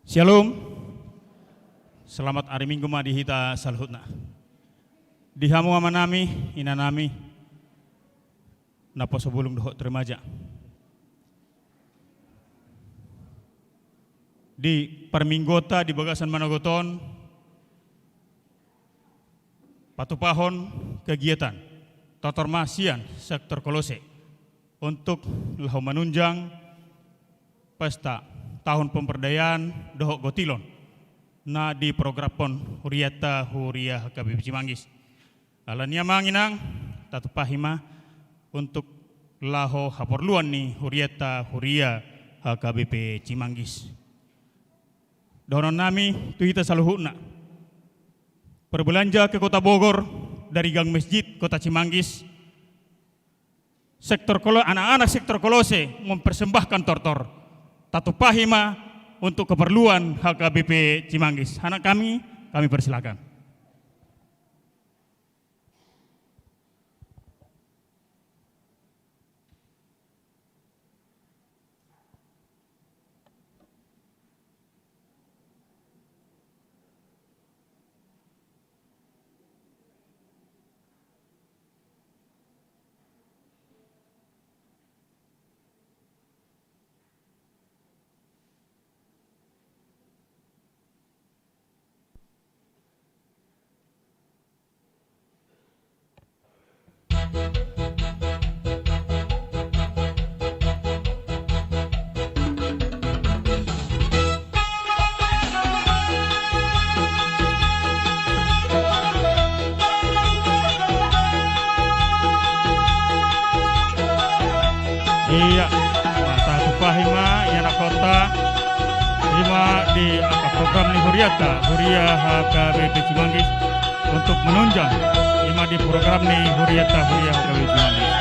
Shalom, selamat hari Minggu ma dihita salhutna. Dihamu ama nami, ina nami, napo sebelum dohok termaja. Di perminggota di Bagasan Managoton, patupahon kegiatan Totormasian sektor Kolose untuk lahu menunjang pesta tahun pemberdayaan dohok gotilon na di program Huriata Huria HKBP Cimanggis. Alania manginang tatu pahima untuk laho haporluan ni Huriata Huria HKBP Cimanggis. Donon nami tuhita saluhuna berbelanja ke Kota Bogor dari Gang Masjid Kota Cimanggis. Anak-anak sektor Kolose mempersembahkan tortor tatu pahima untuk keperluan HKBP Cimanggis. Anak kami persilakan. Iya, tatu pahima yana kota lima di program ni Huriata Huria HKBP Cimanggis untuk menunjang lima di program ni Huriata Huria HKBP Cimanggis.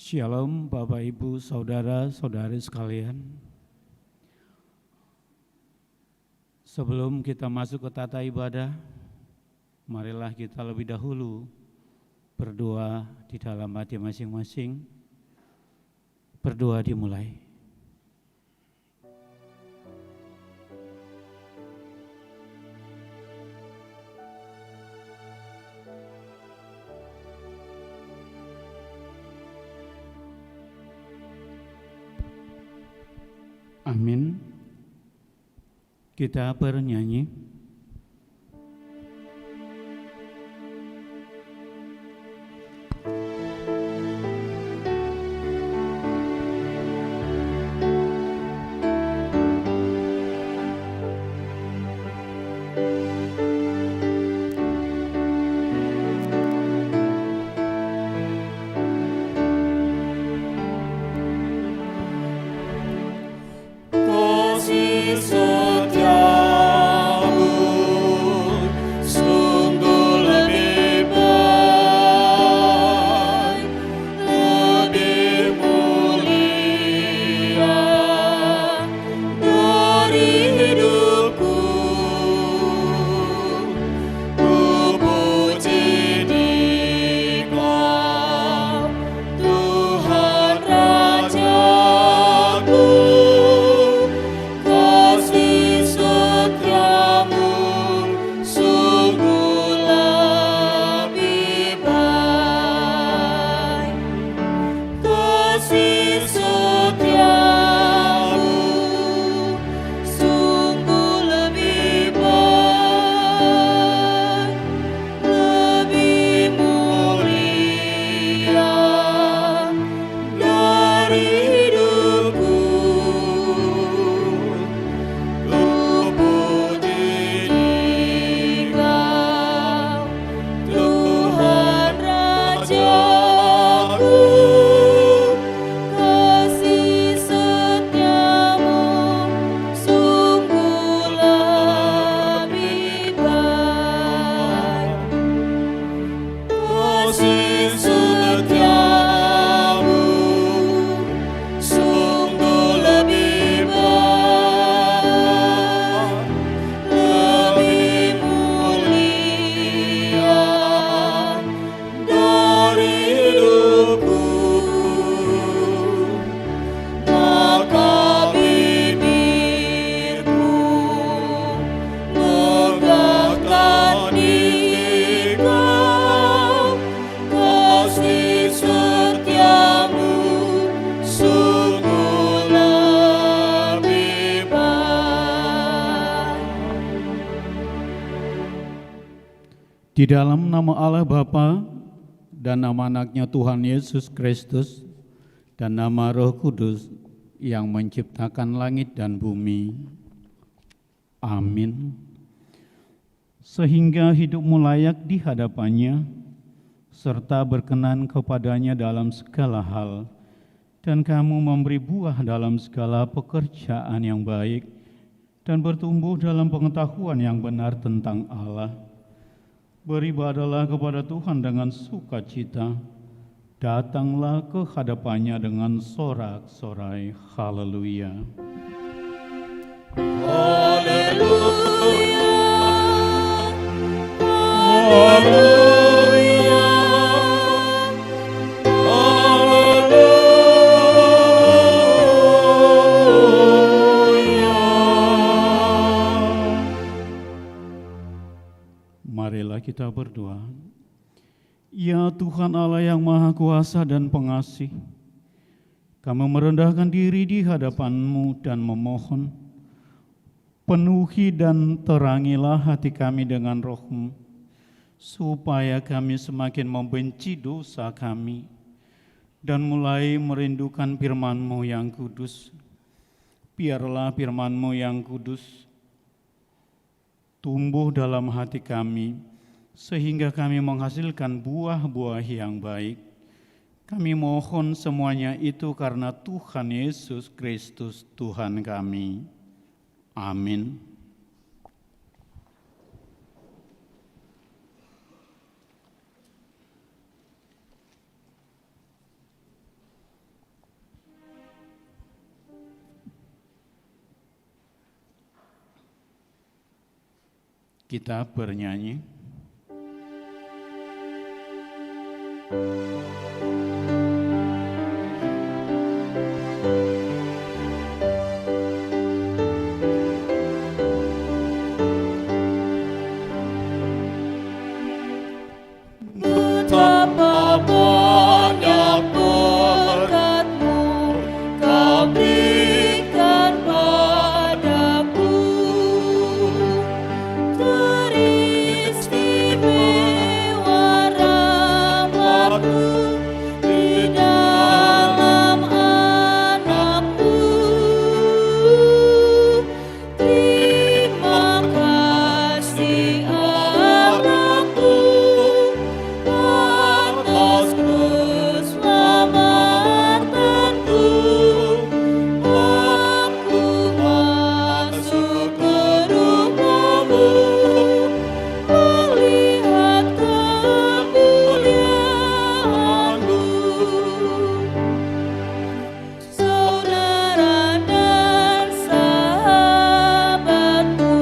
Shalom Bapak Ibu Saudara-saudari sekalian. Sebelum kita masuk ke tata ibadah, marilah kita lebih dahulu berdoa di dalam hati masing-masing. Berdoa dimulai. Amin. Kita bernyanyi. Di dalam nama Allah Bapa dan nama anaknya Tuhan Yesus Kristus dan nama Roh Kudus yang menciptakan langit dan bumi. Amin. Sehingga hidupmu layak di hadapannya, serta berkenan kepadanya dalam segala hal, dan kamu memberi buah dalam segala pekerjaan yang baik, dan bertumbuh dalam pengetahuan yang benar tentang Allah. Beribadalah kepada Tuhan dengan sukacita, datanglah ke hadapannya dengan sorak-sorai. Haleluya. Haleluya. Haleluya. Marilah kita berdoa. Ya Tuhan Allah yang Maha Kuasa dan Pengasih, kami merendahkan diri di hadapan-Mu dan memohon, penuhi dan terangilah hati kami dengan Roh-Mu, supaya kami semakin membenci dosa kami dan mulai merindukan firman-Mu yang kudus. Biarlah firman-Mu yang kudus tumbuh dalam hati kami, sehingga kami menghasilkan buah-buah yang baik. Kami mohon semuanya itu karena Tuhan Yesus Kristus Tuhan kami. Amin. Kita bernyanyi. Betapa banyak berkat-Mu Kau berikan padaku, teristimewa rahmat-Mu di dalam anakku. Terima kasih anakku atas keselamatanku. Aku masuk ke rumah-Mu, melihat kemuliaan-Mu. Saudara dan sahabatku,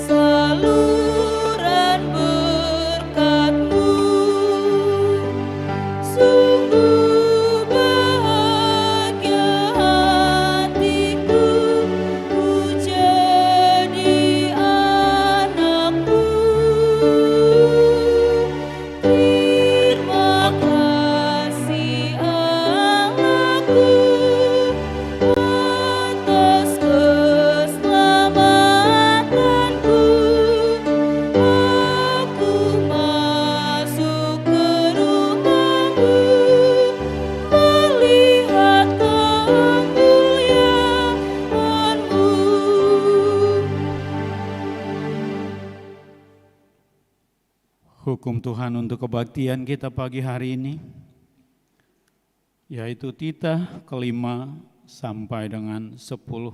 saluran berkat-Mu. Sungguh bahagia hatiku, ku jadi anakmu. Terima kasih anakku atas keselamatanku. Aku masuk ke rumah-Mu, melihat kemuliaan-Mu. Hukum Tuhan untuk kebaktian kita pagi hari ini, yaitu titah kelima sampai dengan 10.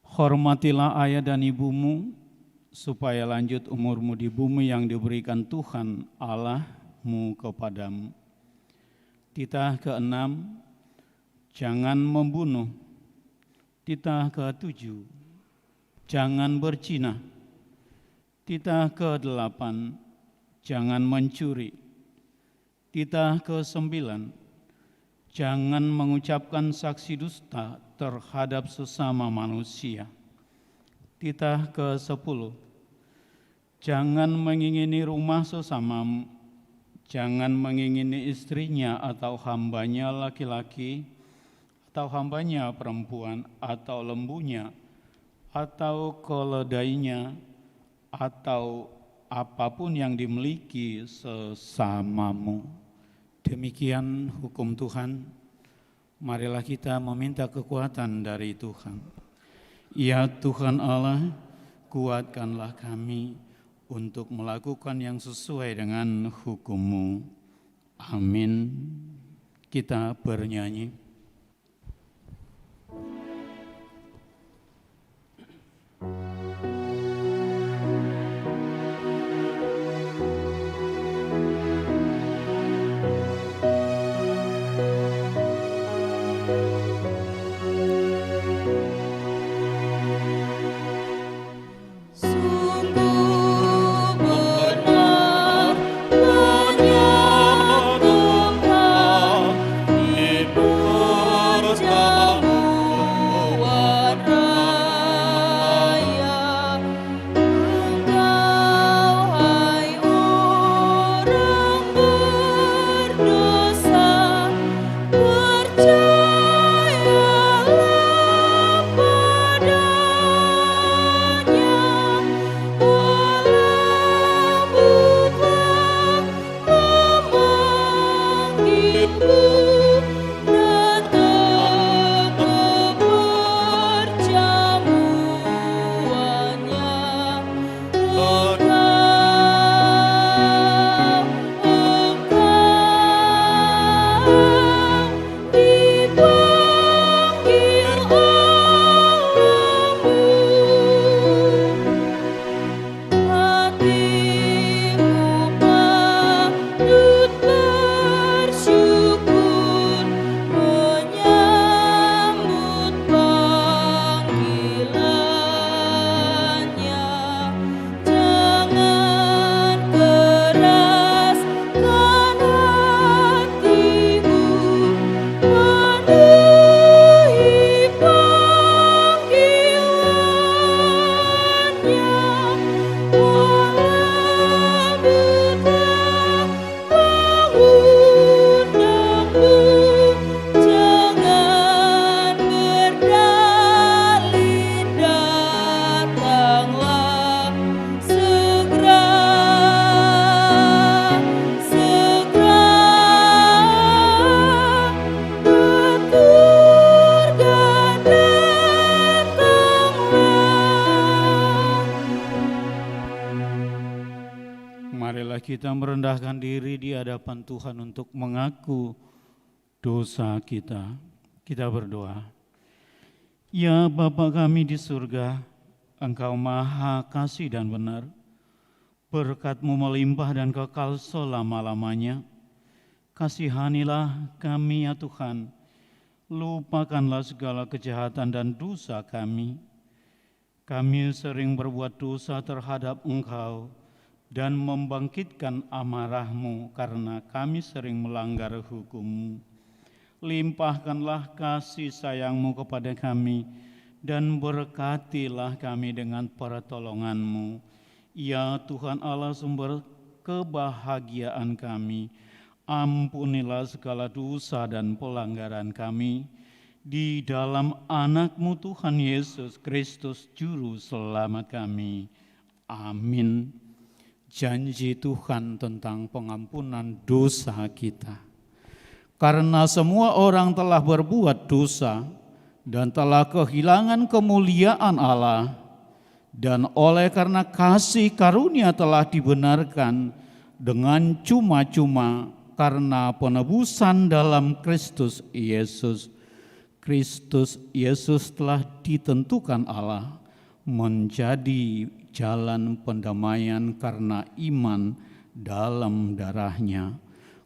Hormatilah ayah dan ibumu, supaya lanjut umurmu di bumi yang diberikan Tuhan Allahmu kepadamu. Titah ke-6, jangan membunuh. Titah ke-7, jangan berzina. Titah ke-8, jangan mencuri. Titah ke-9, jangan mengucapkan saksi dusta terhadap sesama manusia. Titah ke-10, jangan mengingini rumah sesamamu, jangan mengingini istrinya atau hambanya laki-laki, atau hambanya perempuan, atau lembunya, atau keledainya, atau apapun yang dimiliki sesamamu. Demikian hukum Tuhan. Marilah kita meminta kekuatan dari Tuhan. Ya Tuhan Allah, kuatkanlah kami untuk melakukan yang sesuai dengan hukum-Mu. Amin. Kita bernyanyi. Sungguh benar banyak Tuhan di bumi. kita merendahkan diri di hadapan Tuhan untuk mengaku dosa kita. Kita berdoa. Ya Bapa kami di surga, Engkau maha kasih dan benar. Berkat-Mu melimpah dan kekal selama-lamanya. Kasihanilah kami ya Tuhan. Lupakanlah segala kejahatan dan dosa kami. Kami sering berbuat dosa terhadap Engkau dan membangkitkan amarah-Mu karena kami sering melanggar hukum-Mu. Limpahkanlah kasih sayang-Mu kepada kami dan berkatilah kami dengan pertolongan-Mu. Ya Tuhan Allah sumber kebahagiaan kami, ampunilah segala dosa dan pelanggaran kami di dalam anak-Mu Tuhan Yesus Kristus Juru Selamat kami. Amin. Janji Tuhan tentang pengampunan dosa kita. Karena semua orang telah berbuat dosa dan telah kehilangan kemuliaan Allah, dan oleh karena kasih karunia telah dibenarkan dengan cuma-cuma karena penebusan dalam Kristus Yesus. Kristus Yesus telah ditentukan Allah menjadi jalan pendamaian karena iman dalam darah-Nya.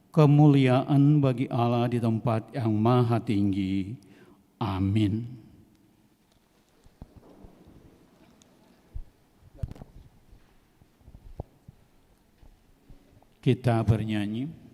Kemuliaan bagi Allah di tempat yang maha tinggi. Amin. Kita bernyanyi.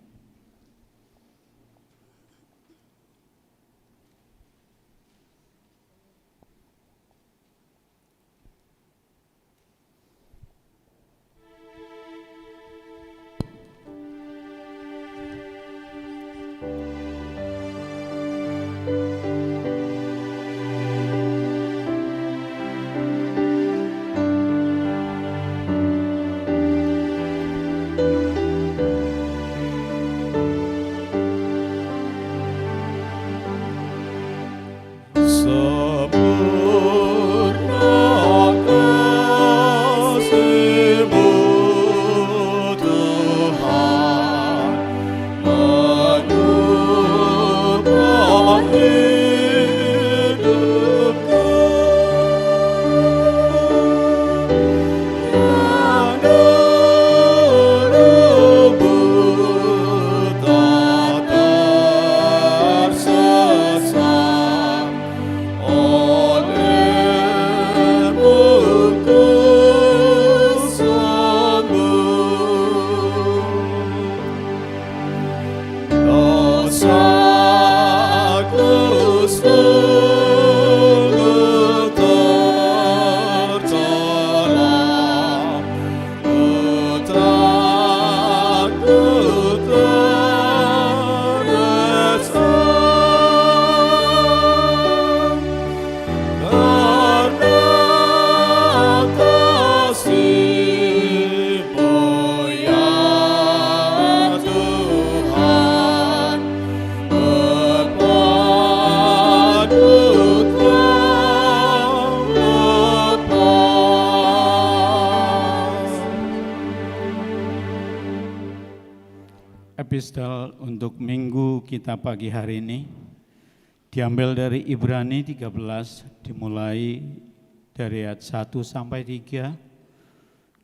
Epistel untuk minggu kita pagi hari ini diambil dari Ibrani 13, dimulai dari ayat 1 sampai 3.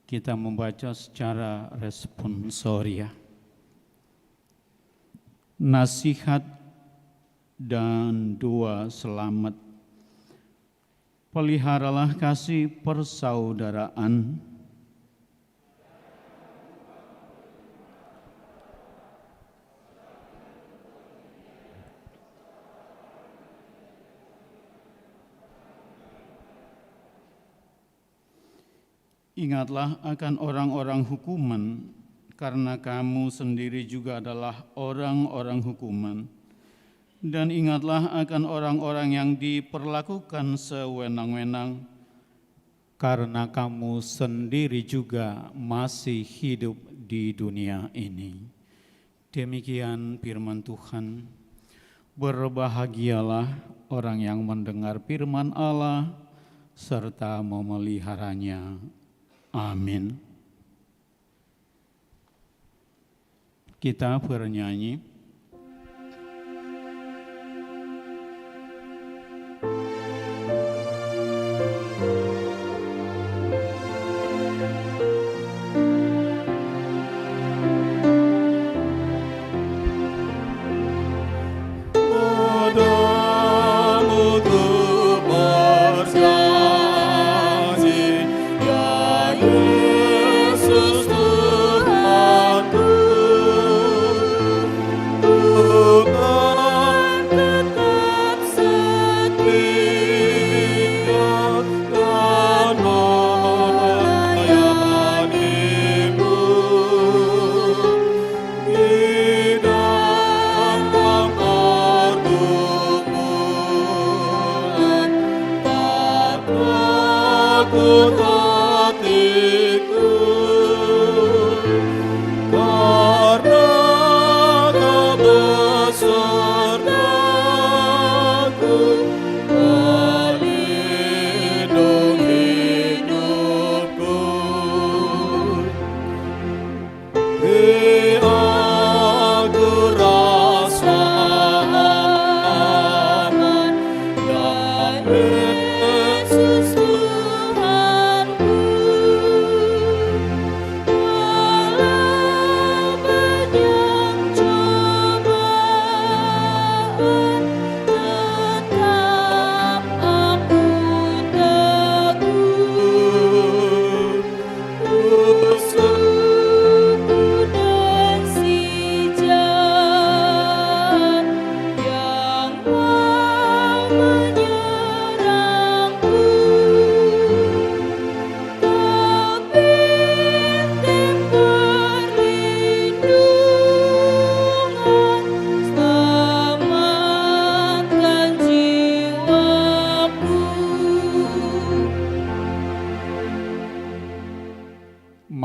Kita membaca secara responsoria. Nasihat dan doa selamat. Peliharalah kasih persaudaraan. Ingatlah akan orang-orang hukuman, karena kamu sendiri juga adalah orang-orang hukuman. Dan ingatlah akan orang-orang yang diperlakukan sewenang-wenang, karena kamu sendiri juga masih hidup di dunia ini. Demikian firman Tuhan. Berbahagialah orang yang mendengar firman Allah serta memeliharanya. Amin. Kita bernyanyi.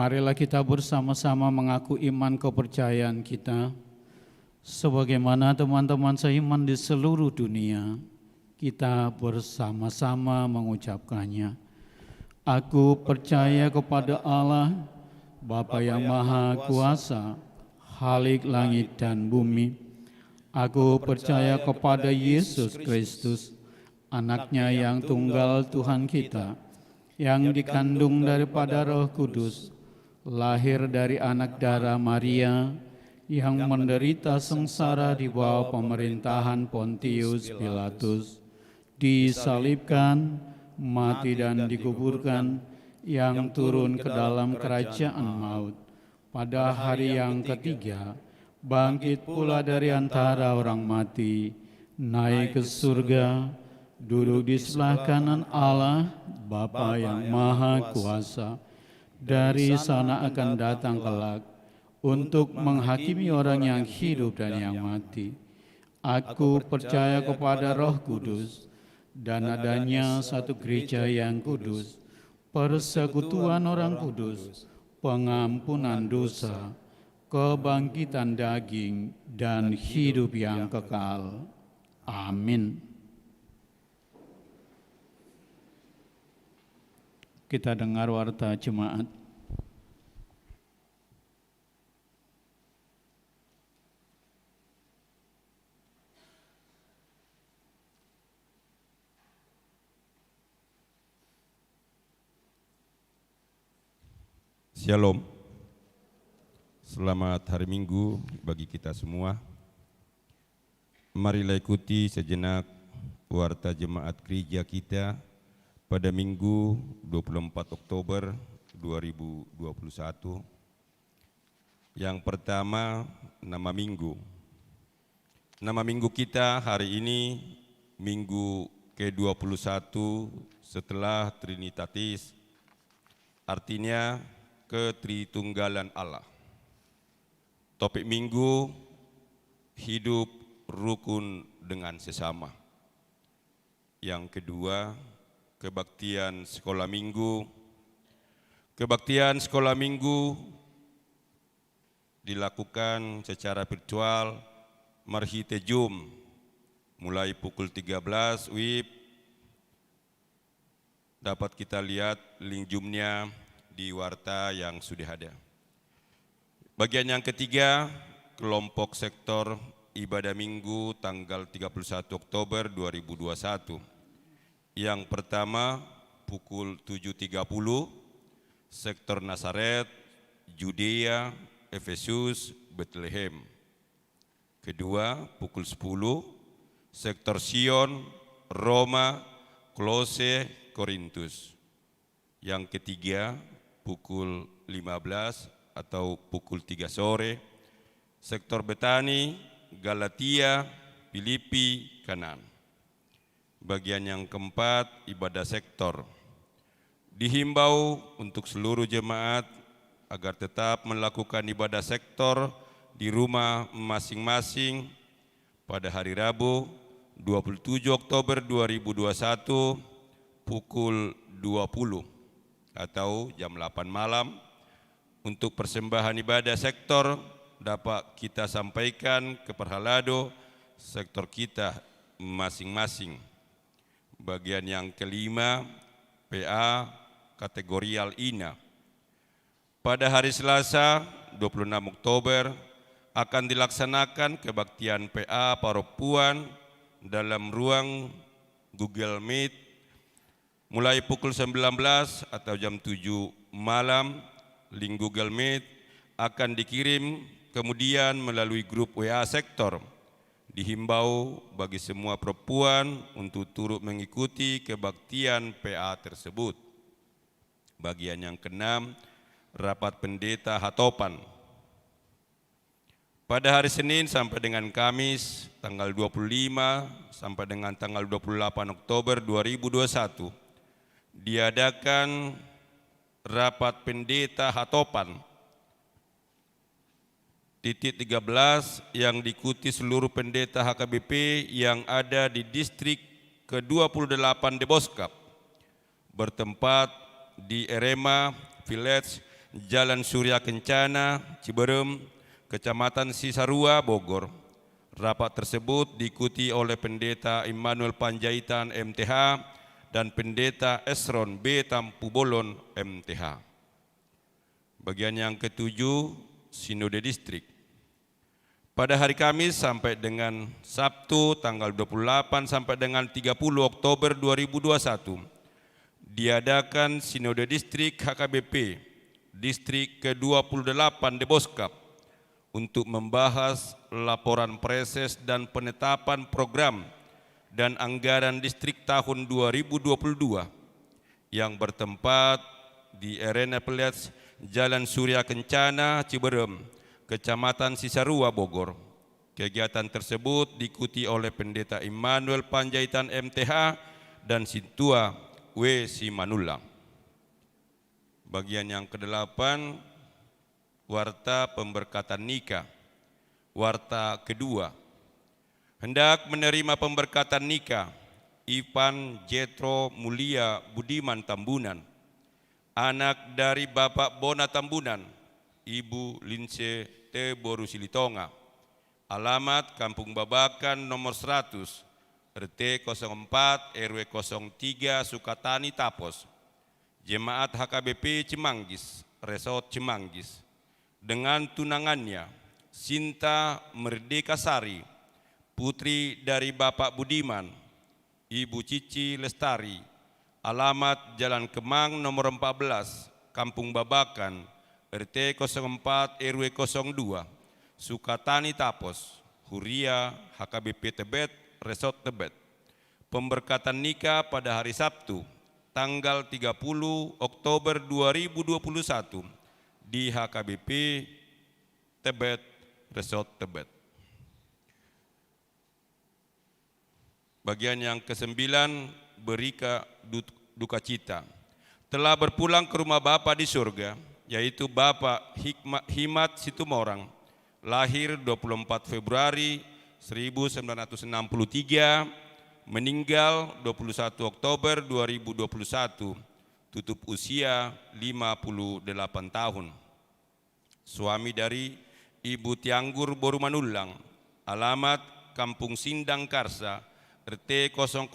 Marilah kita bersama-sama mengaku iman kepercayaan kita, sebagaimana teman-teman seiman di seluruh dunia, kita bersama-sama mengucapkannya. Aku percaya kepada Allah, Bapa yang Maha Kuasa, Khalik langit dan bumi. Aku percaya kepada Yesus Kristus, Anaknya yang tunggal Tuhan kita, yang dikandung daripada Roh Kudus, lahir dari anak darah Maria, yang menderita sengsara di bawah pemerintahan Pontius Pilatus, disalibkan, mati dan dikuburkan, yang turun ke dalam kerajaan maut. Pada hari yang ketiga, bangkit pula dari antara orang mati, naik ke surga, duduk di sebelah kanan Allah, Bapa yang Maha Kuasa. Dari sana akan datang kelak untuk menghakimi orang yang hidup dan yang mati. Aku percaya kepada Roh Kudus dan adanya satu gereja yang kudus, persekutuan orang kudus, pengampunan dosa, kebangkitan daging, dan hidup yang kekal. Amin. Kita dengar warta jemaat. Shalom. Selamat hari Minggu bagi kita semua. Marilah ikuti sejenak warta jemaat gereja kita pada Minggu 24 Oktober 2021. Yang pertama, nama Minggu. Nama Minggu kita hari ini Minggu ke-21 setelah Trinitatis, artinya ketritunggalan Allah. Topik Minggu, hidup rukun dengan sesama. Yang kedua, kebaktian sekolah minggu. Kebaktian sekolah minggu dilakukan secara virtual Marhite Zoom mulai pukul 13 WIB. Dapat kita lihat link Zoom-nya di warta yang sudah ada. Bagian yang ketiga, kelompok sektor ibadah minggu tanggal 31 Oktober 2021. Yang pertama pukul 7.30, sektor Nazaret, Judea, Efesus, Bethlehem. Kedua pukul 10, sektor Sion, Roma, Kolose, Korintus. Yang ketiga pukul 15 atau pukul 3 sore, sektor Betani, Galatia, Filipi, Kanaan. Bagian yang keempat, ibadah sektor. Dihimbau untuk seluruh jemaat agar tetap melakukan ibadah sektor di rumah masing-masing pada hari Rabu 27 Oktober 2021 pukul 20 atau jam 8 malam. Untuk persembahan ibadah sektor dapat kita sampaikan ke Perhalado sektor kita masing-masing. Bagian yang kelima, PA kategorial INA. Pada hari Selasa 26 Oktober akan dilaksanakan kebaktian PA Paropuan dalam ruang Google Meet mulai pukul 19 atau jam 7 malam. Link Google Meet akan dikirim kemudian melalui grup WA sektor. Dihimbau bagi semua perempuan untuk turut mengikuti kebaktian PA tersebut. Bagian yang keenam, rapat pendeta Hatopan. Pada hari Senin sampai dengan Kamis, tanggal 25 sampai dengan tanggal 28 Oktober 2021, diadakan rapat pendeta Hatopan titik 13 yang diikuti seluruh pendeta HKBP yang ada di distrik ke-28 Deboskap, bertempat di Erema Village, Jalan Surya Kencana, Ciberem, Kecamatan Cisarua, Bogor. Rapat tersebut diikuti oleh pendeta Immanuel Panjaitan MTH dan pendeta Esron B. Tampu Bolon MTH. Bagian yang ketujuh, Sinode Distrik. Pada hari Kamis sampai dengan Sabtu tanggal 28 sampai dengan 30 Oktober 2021 diadakan Sinode Distrik HKBP Distrik ke-28 Deboskap untuk membahas laporan preses dan penetapan program dan anggaran distrik tahun 2022 yang bertempat di Arena Village, Jalan Surya Kencana, Ciberem, Kecamatan Cisarua, Bogor. Kegiatan tersebut diikuti oleh pendeta Immanuel Panjaitan MTH dan Sintua W. Simanulang. Bagian yang ke-8, warta pemberkatan nikah. Warta kedua, hendak menerima pemberkatan nikah Ivan Jetro Mulia Budiman Tambunan, anak dari Bapak Bona Tambunan, Ibu Lince T. Boru Silitonga, alamat Kampung Babakan nomor 100, RT 04 RW 03 Sukatani Tapos, Jemaat HKBP Cimanggis, Resort Cimanggis, dengan tunangannya Sinta Merdeka Sari, putri dari Bapak Budiman, Ibu Cici Lestari, alamat Jalan Kemang nomor 14, Kampung Babakan, RT 04 RW 02, Sukatani Tapos, Huria HKBP Tebet, Resort Tebet. Pemberkatan nikah pada hari Sabtu, tanggal 30 Oktober 2021 di HKBP Tebet, Resort Tebet. Bagian yang ke-9, berika duka cita. Telah berpulang ke rumah Bapa di surga, yaitu Bapak Himat Situmorang, lahir 24 Februari 1963, meninggal 21 Oktober 2021, tutup usia 58 tahun. Suami dari Ibu Tianggur Borumanulang, alamat Kampung Sindang Karsa, RT 003,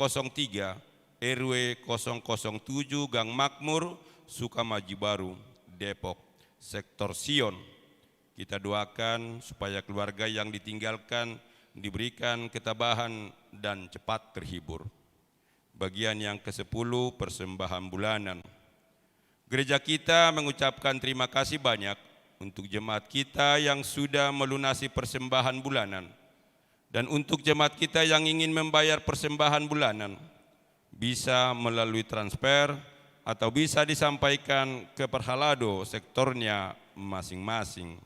RW 007, Gang Makmur, Sukamaji Baru, Depok, Sektor Sion. Kita doakan supaya keluarga yang ditinggalkan diberikan ketabahan dan cepat terhibur. Bagian yang ke-10, persembahan bulanan. Gereja kita mengucapkan terima kasih banyak untuk jemaat kita yang sudah melunasi persembahan bulanan. Dan untuk jemaat kita yang ingin membayar persembahan bulanan, bisa melalui transfer atau bisa disampaikan ke Perhalado sektornya masing-masing.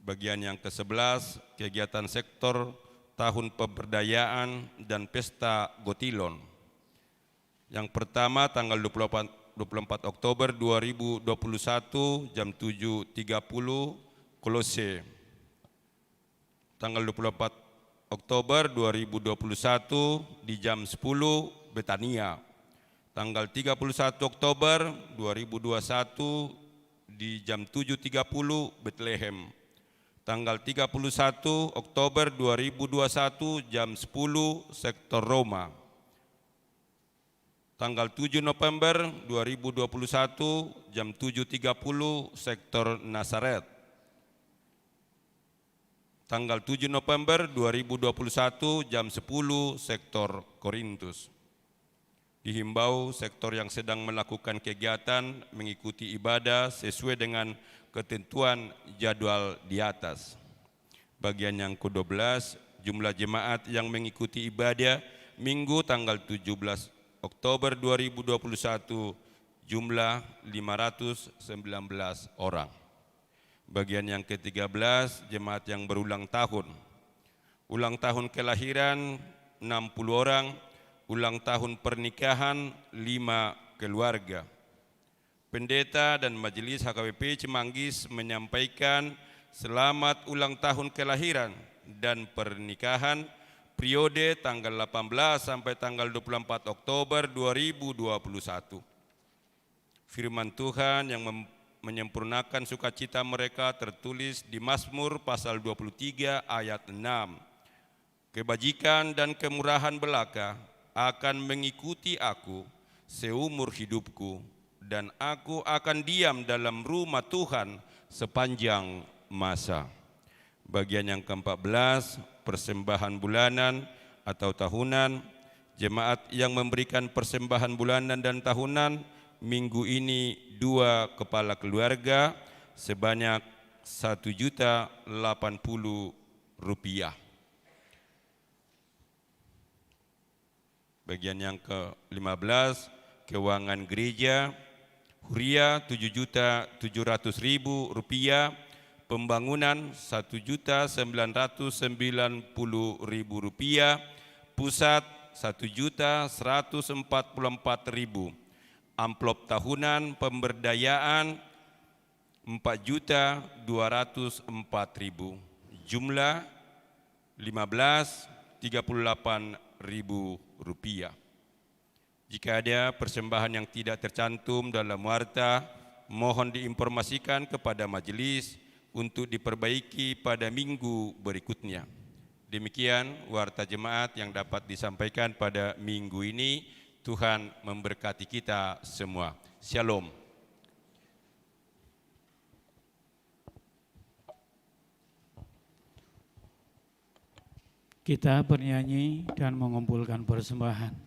Bagian yang ke-11, kegiatan sektor tahun pemberdayaan dan pesta Gotilon. Yang pertama tanggal 24 Oktober 2021 jam 7.30 Kolose. Tanggal 24 Oktober 2021 di jam 10 Betania. Tanggal 31 Oktober 2021 di jam 7.30 Bethlehem. Tanggal 31 Oktober 2021 jam 10 sektor Roma. Tanggal 7 November 2021 jam 7.30 sektor Nazaret. Tanggal 7 November 2021 jam 10 sektor Korintus. Dihimbau sektor yang sedang melakukan kegiatan mengikuti ibadah sesuai dengan ketentuan jadwal di atas. Bagian yang ke-12, jumlah jemaat yang mengikuti ibadah Minggu tanggal 17 Oktober 2021 jumlah 519 orang. Bagian yang ke-13, jemaat yang berulang tahun. Ulang tahun kelahiran 60 orang, ulang tahun pernikahan 5 keluarga. Pendeta dan Majelis HKBP Cimanggis menyampaikan selamat ulang tahun kelahiran dan pernikahan periode tanggal 18 sampai tanggal 24 Oktober 2021. Firman Tuhan yang menyempurnakan sukacita mereka tertulis di Mazmur pasal 23 ayat 6. Kebajikan dan kemurahan belaka akan mengikuti aku seumur hidupku, dan aku akan diam dalam rumah Tuhan sepanjang masa. Bagian yang ke-14, persembahan bulanan atau tahunan. Jemaat yang memberikan persembahan bulanan dan tahunan minggu ini 2 kepala keluarga sebanyak Rp1.080.000. Bagian yang ke-15, keuangan gereja. Huria Rp7.700.000, pembangunan Rp1.990.000, pusat Rp1.144.000, amplop tahunan pemberdayaan Rp4.204.000, jumlah Rp15.038.000. Jika ada persembahan yang tidak tercantum dalam warta, mohon diinformasikan kepada majelis untuk diperbaiki pada minggu berikutnya. Demikian warta jemaat yang dapat disampaikan pada minggu ini. Tuhan memberkati kita semua. Shalom. Kita bernyanyi dan mengumpulkan persembahan.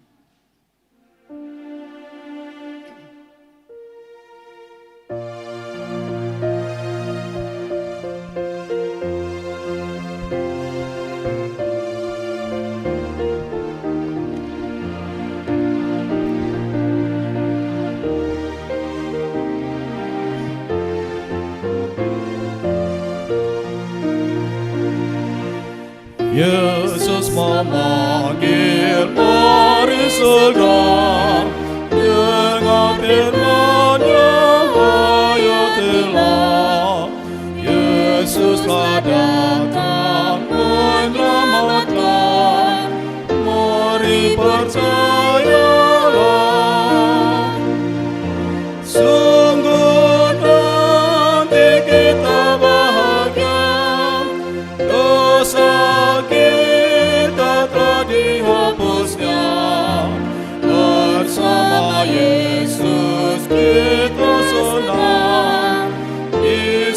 Yesus memanggil mari segera, dengan firman-Nya ayo telah. Yesus telah datang menyelamatkan, mari percayalah. Sungguh nanti kita bahagia, dosa kita telah dihapusnya. Bersama Yesus kita senang, di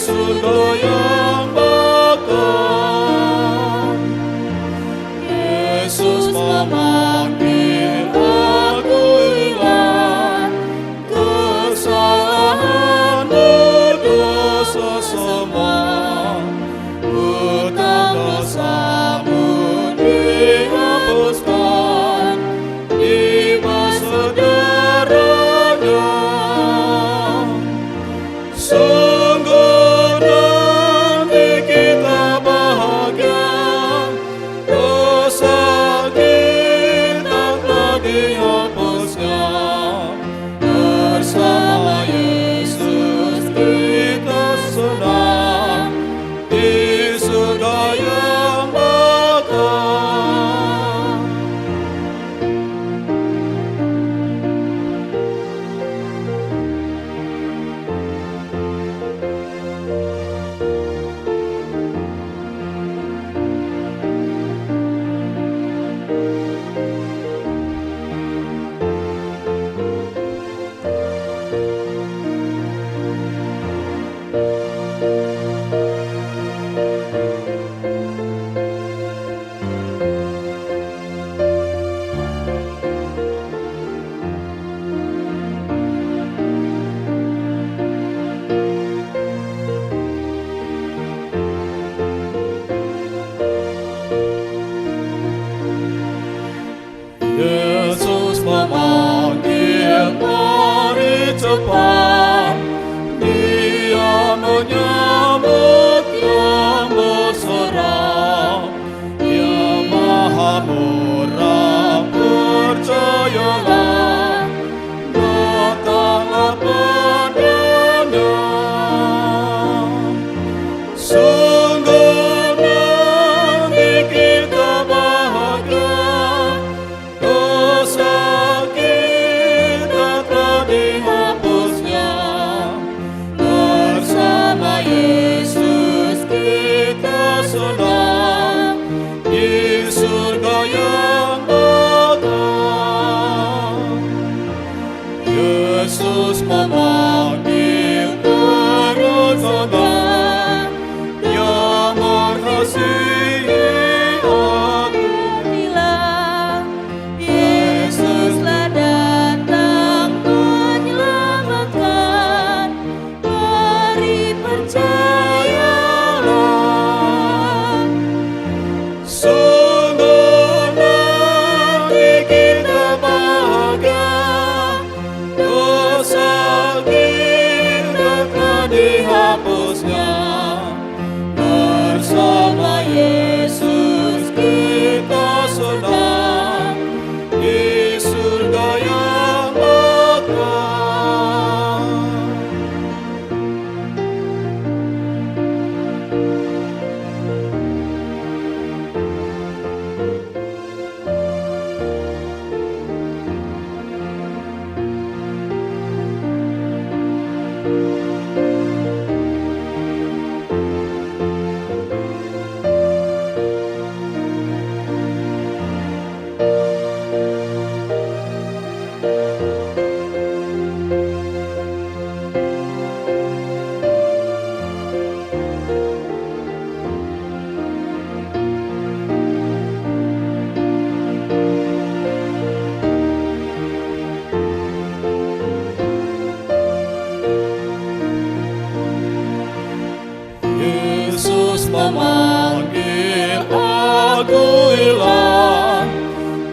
memanggil, mari cepat. Dia menyambut yang berserah. Dia Maha Murah, percayalah. Datanglah padanya. Sungguh nanti kita bahagia. Dosa kita telah dihapusnya. Bersama Yesus kita senang di surga yang datang. Yesus memanggil dengan senang. Dia mengasihi aku. Bila Yesuslah datang menyelamatkan, mari percayalah. Sungguh nanti kita bahagia. Dosa kita telah dihapusnya. Bersama Yesus kita senang di surga yang bakal. Yesus memanggil, akuilah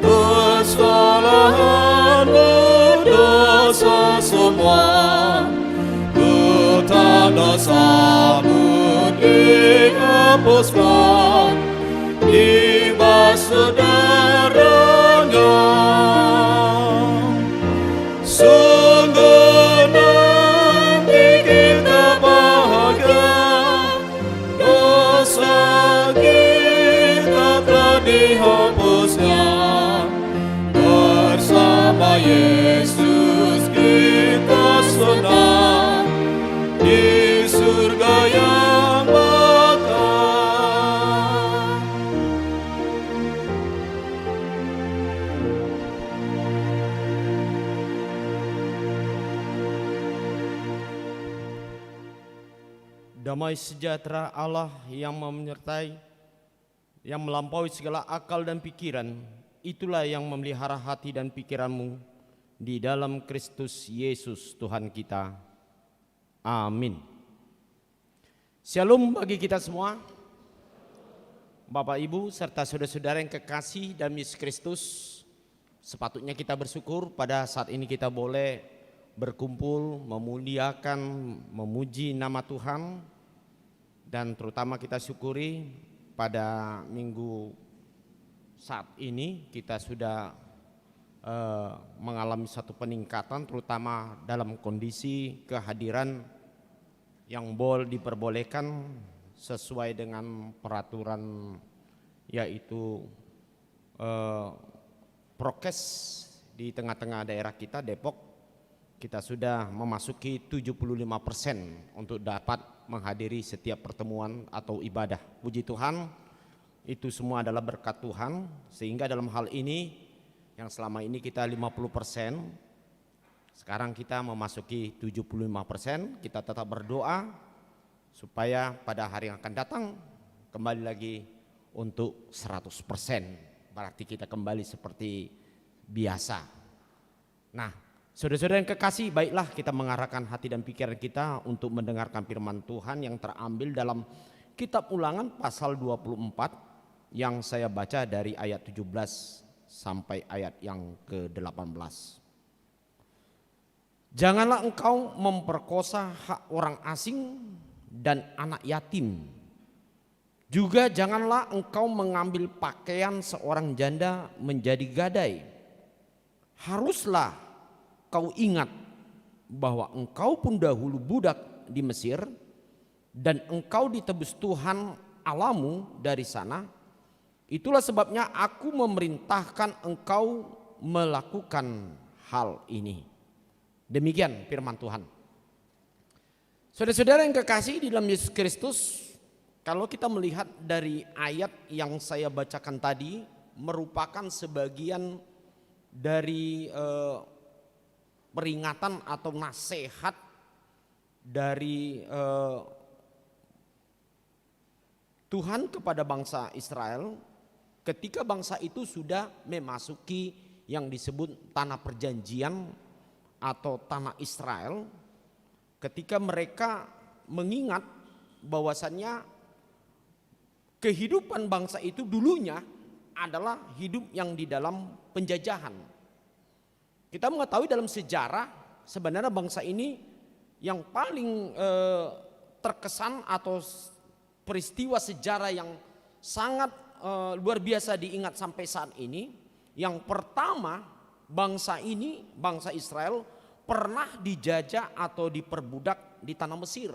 kesalahanmu, dosa semua. Hutang dosamu dihapuskan, dibasuh darahnya. Sungguh nanti kita bahagia. Dosa kita telah dihapusnya. Bersama Yesus kita senang di surga yang bakal. Damai sejahtera Allah yang menyertai, yang melampaui segala akal dan pikiran, itulah yang memelihara hati dan pikiranmu di dalam Kristus Yesus Tuhan kita. Amin. Shalom bagi kita semua, Bapak Ibu serta saudara-saudara yang kekasih dalam Yesus Kristus. Sepatutnya kita bersyukur pada saat ini kita boleh berkumpul, memuliakan, memuji nama Tuhan. Dan terutama kita syukuri pada minggu saat ini kita sudah mengalami satu peningkatan, terutama dalam kondisi kehadiran yang diperbolehkan sesuai dengan peraturan, yaitu prokes di tengah-tengah daerah kita Depok. Kita sudah memasuki 75% untuk dapat menghadiri setiap pertemuan atau ibadah. Puji Tuhan, itu semua adalah berkat Tuhan, sehingga dalam hal ini yang selama ini kita 50%, sekarang kita memasuki 75%. Kita tetap berdoa supaya pada hari yang akan datang kembali lagi untuk 100%. Berarti kita kembali seperti biasa. Nah, saudara-saudara yang kekasih, baiklah kita mengarahkan hati dan pikiran kita untuk mendengarkan firman Tuhan yang terambil dalam Kitab Ulangan pasal 24 yang saya baca dari ayat 17 sampai ayat yang ke-18. Janganlah engkau memperkosa hak orang asing dan anak yatim. Juga janganlah engkau mengambil pakaian seorang janda menjadi gadai. Haruslah kau ingat bahwa engkau pun dahulu budak di Mesir, dan engkau ditebus Tuhan Allahmu dari sana. Itulah sebabnya aku memerintahkan engkau melakukan hal ini. Demikian firman Tuhan. Saudara-saudara yang kekasih di dalam Yesus Kristus, kalau kita melihat dari ayat yang saya bacakan tadi, merupakan sebagian dari peringatan atau nasihat dari Tuhan kepada bangsa Israel ketika bangsa itu sudah memasuki yang disebut tanah perjanjian atau tanah Israel, ketika mereka mengingat bahwasannya kehidupan bangsa itu dulunya adalah hidup yang di dalam penjajahan. Kita mengetahui dalam sejarah sebenarnya bangsa ini yang paling terkesan atau peristiwa sejarah yang sangat luar biasa diingat sampai saat ini. Yang pertama, bangsa ini, bangsa Israel pernah dijajah atau diperbudak di tanah Mesir.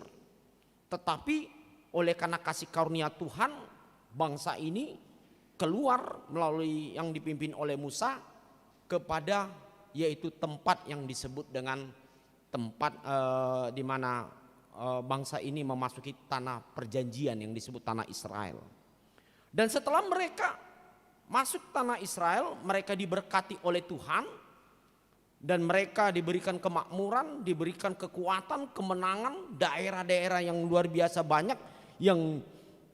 Tetapi oleh karena kasih karunia Tuhan, bangsa ini keluar melalui yang dipimpin oleh Musa kepada yaitu tempat yang disebut dengan tempat di mana bangsa ini memasuki tanah perjanjian yang disebut tanah Israel. Dan setelah mereka masuk tanah Israel, mereka diberkati oleh Tuhan dan mereka diberikan kemakmuran, diberikan kekuatan, kemenangan, daerah-daerah yang luar biasa banyak yang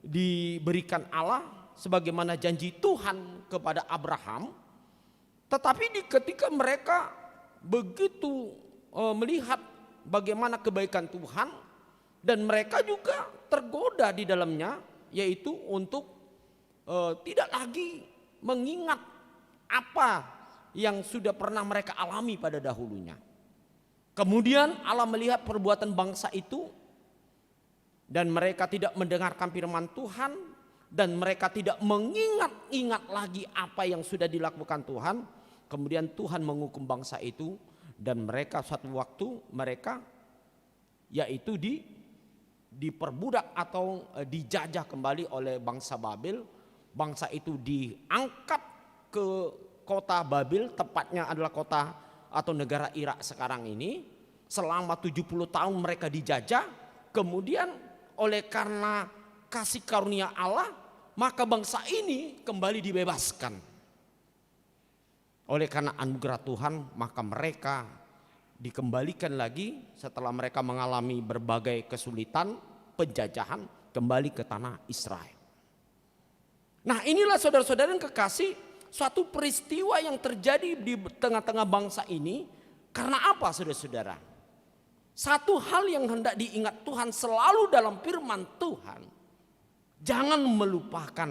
diberikan Allah sebagaimana janji Tuhan kepada Abraham. Tetapi ketika mereka begitu melihat bagaimana kebaikan Tuhan dan mereka juga tergoda di dalamnya, yaitu untuk tidak lagi mengingat apa yang sudah pernah mereka alami pada dahulunya. Kemudian Allah melihat perbuatan bangsa itu dan mereka tidak mendengarkan firman Tuhan dan mereka tidak mengingat-ingat lagi apa yang sudah dilakukan Tuhan. Kemudian Tuhan menghukum bangsa itu dan mereka suatu waktu mereka yaitu diperbudak atau dijajah kembali oleh bangsa Babel. Bangsa itu diangkat ke kota Babel, tepatnya adalah kota atau negara Irak sekarang ini. Selama 70 tahun mereka dijajah. Kemudian oleh karena kasih karunia Allah, maka bangsa ini kembali dibebaskan. Oleh karena anugerah Tuhan, maka mereka dikembalikan lagi setelah mereka mengalami berbagai kesulitan, penjajahan, kembali ke tanah Israel. Nah, inilah saudara-saudara yang kekasih, suatu peristiwa yang terjadi di tengah-tengah bangsa ini. Karena apa saudara-saudara? Satu hal yang hendak diingat Tuhan selalu dalam firman Tuhan. Jangan melupakan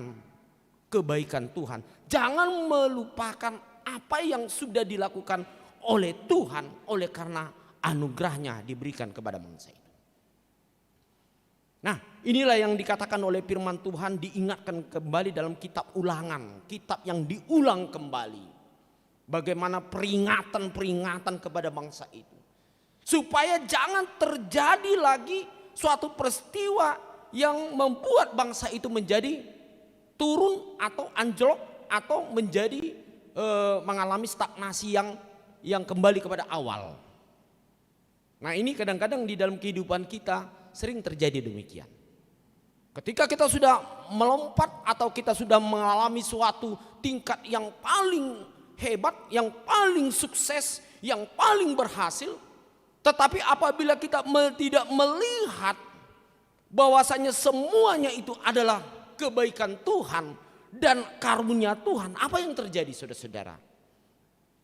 kebaikan Tuhan. Jangan melupakan apa yang sudah dilakukan oleh Tuhan. Oleh karena anugerahnya diberikan kepada bangsa itu. Nah, inilah yang dikatakan oleh firman Tuhan, diingatkan kembali dalam kitab Ulangan, kitab yang diulang kembali. Bagaimana peringatan-peringatan kepada bangsa itu. Supaya jangan terjadi lagi suatu peristiwa yang membuat bangsa itu menjadi turun atau anjlok atau menjadi mengalami stagnasi yang kembali kepada awal. Nah, ini kadang-kadang di dalam kehidupan kita sering terjadi demikian. Ketika kita sudah melompat atau kita sudah mengalami suatu tingkat yang paling hebat, yang paling sukses, yang paling berhasil, tetapi apabila kita tidak melihat bahwasanya semuanya itu adalah kebaikan Tuhan dan karunia Tuhan, apa yang terjadi saudara-saudara?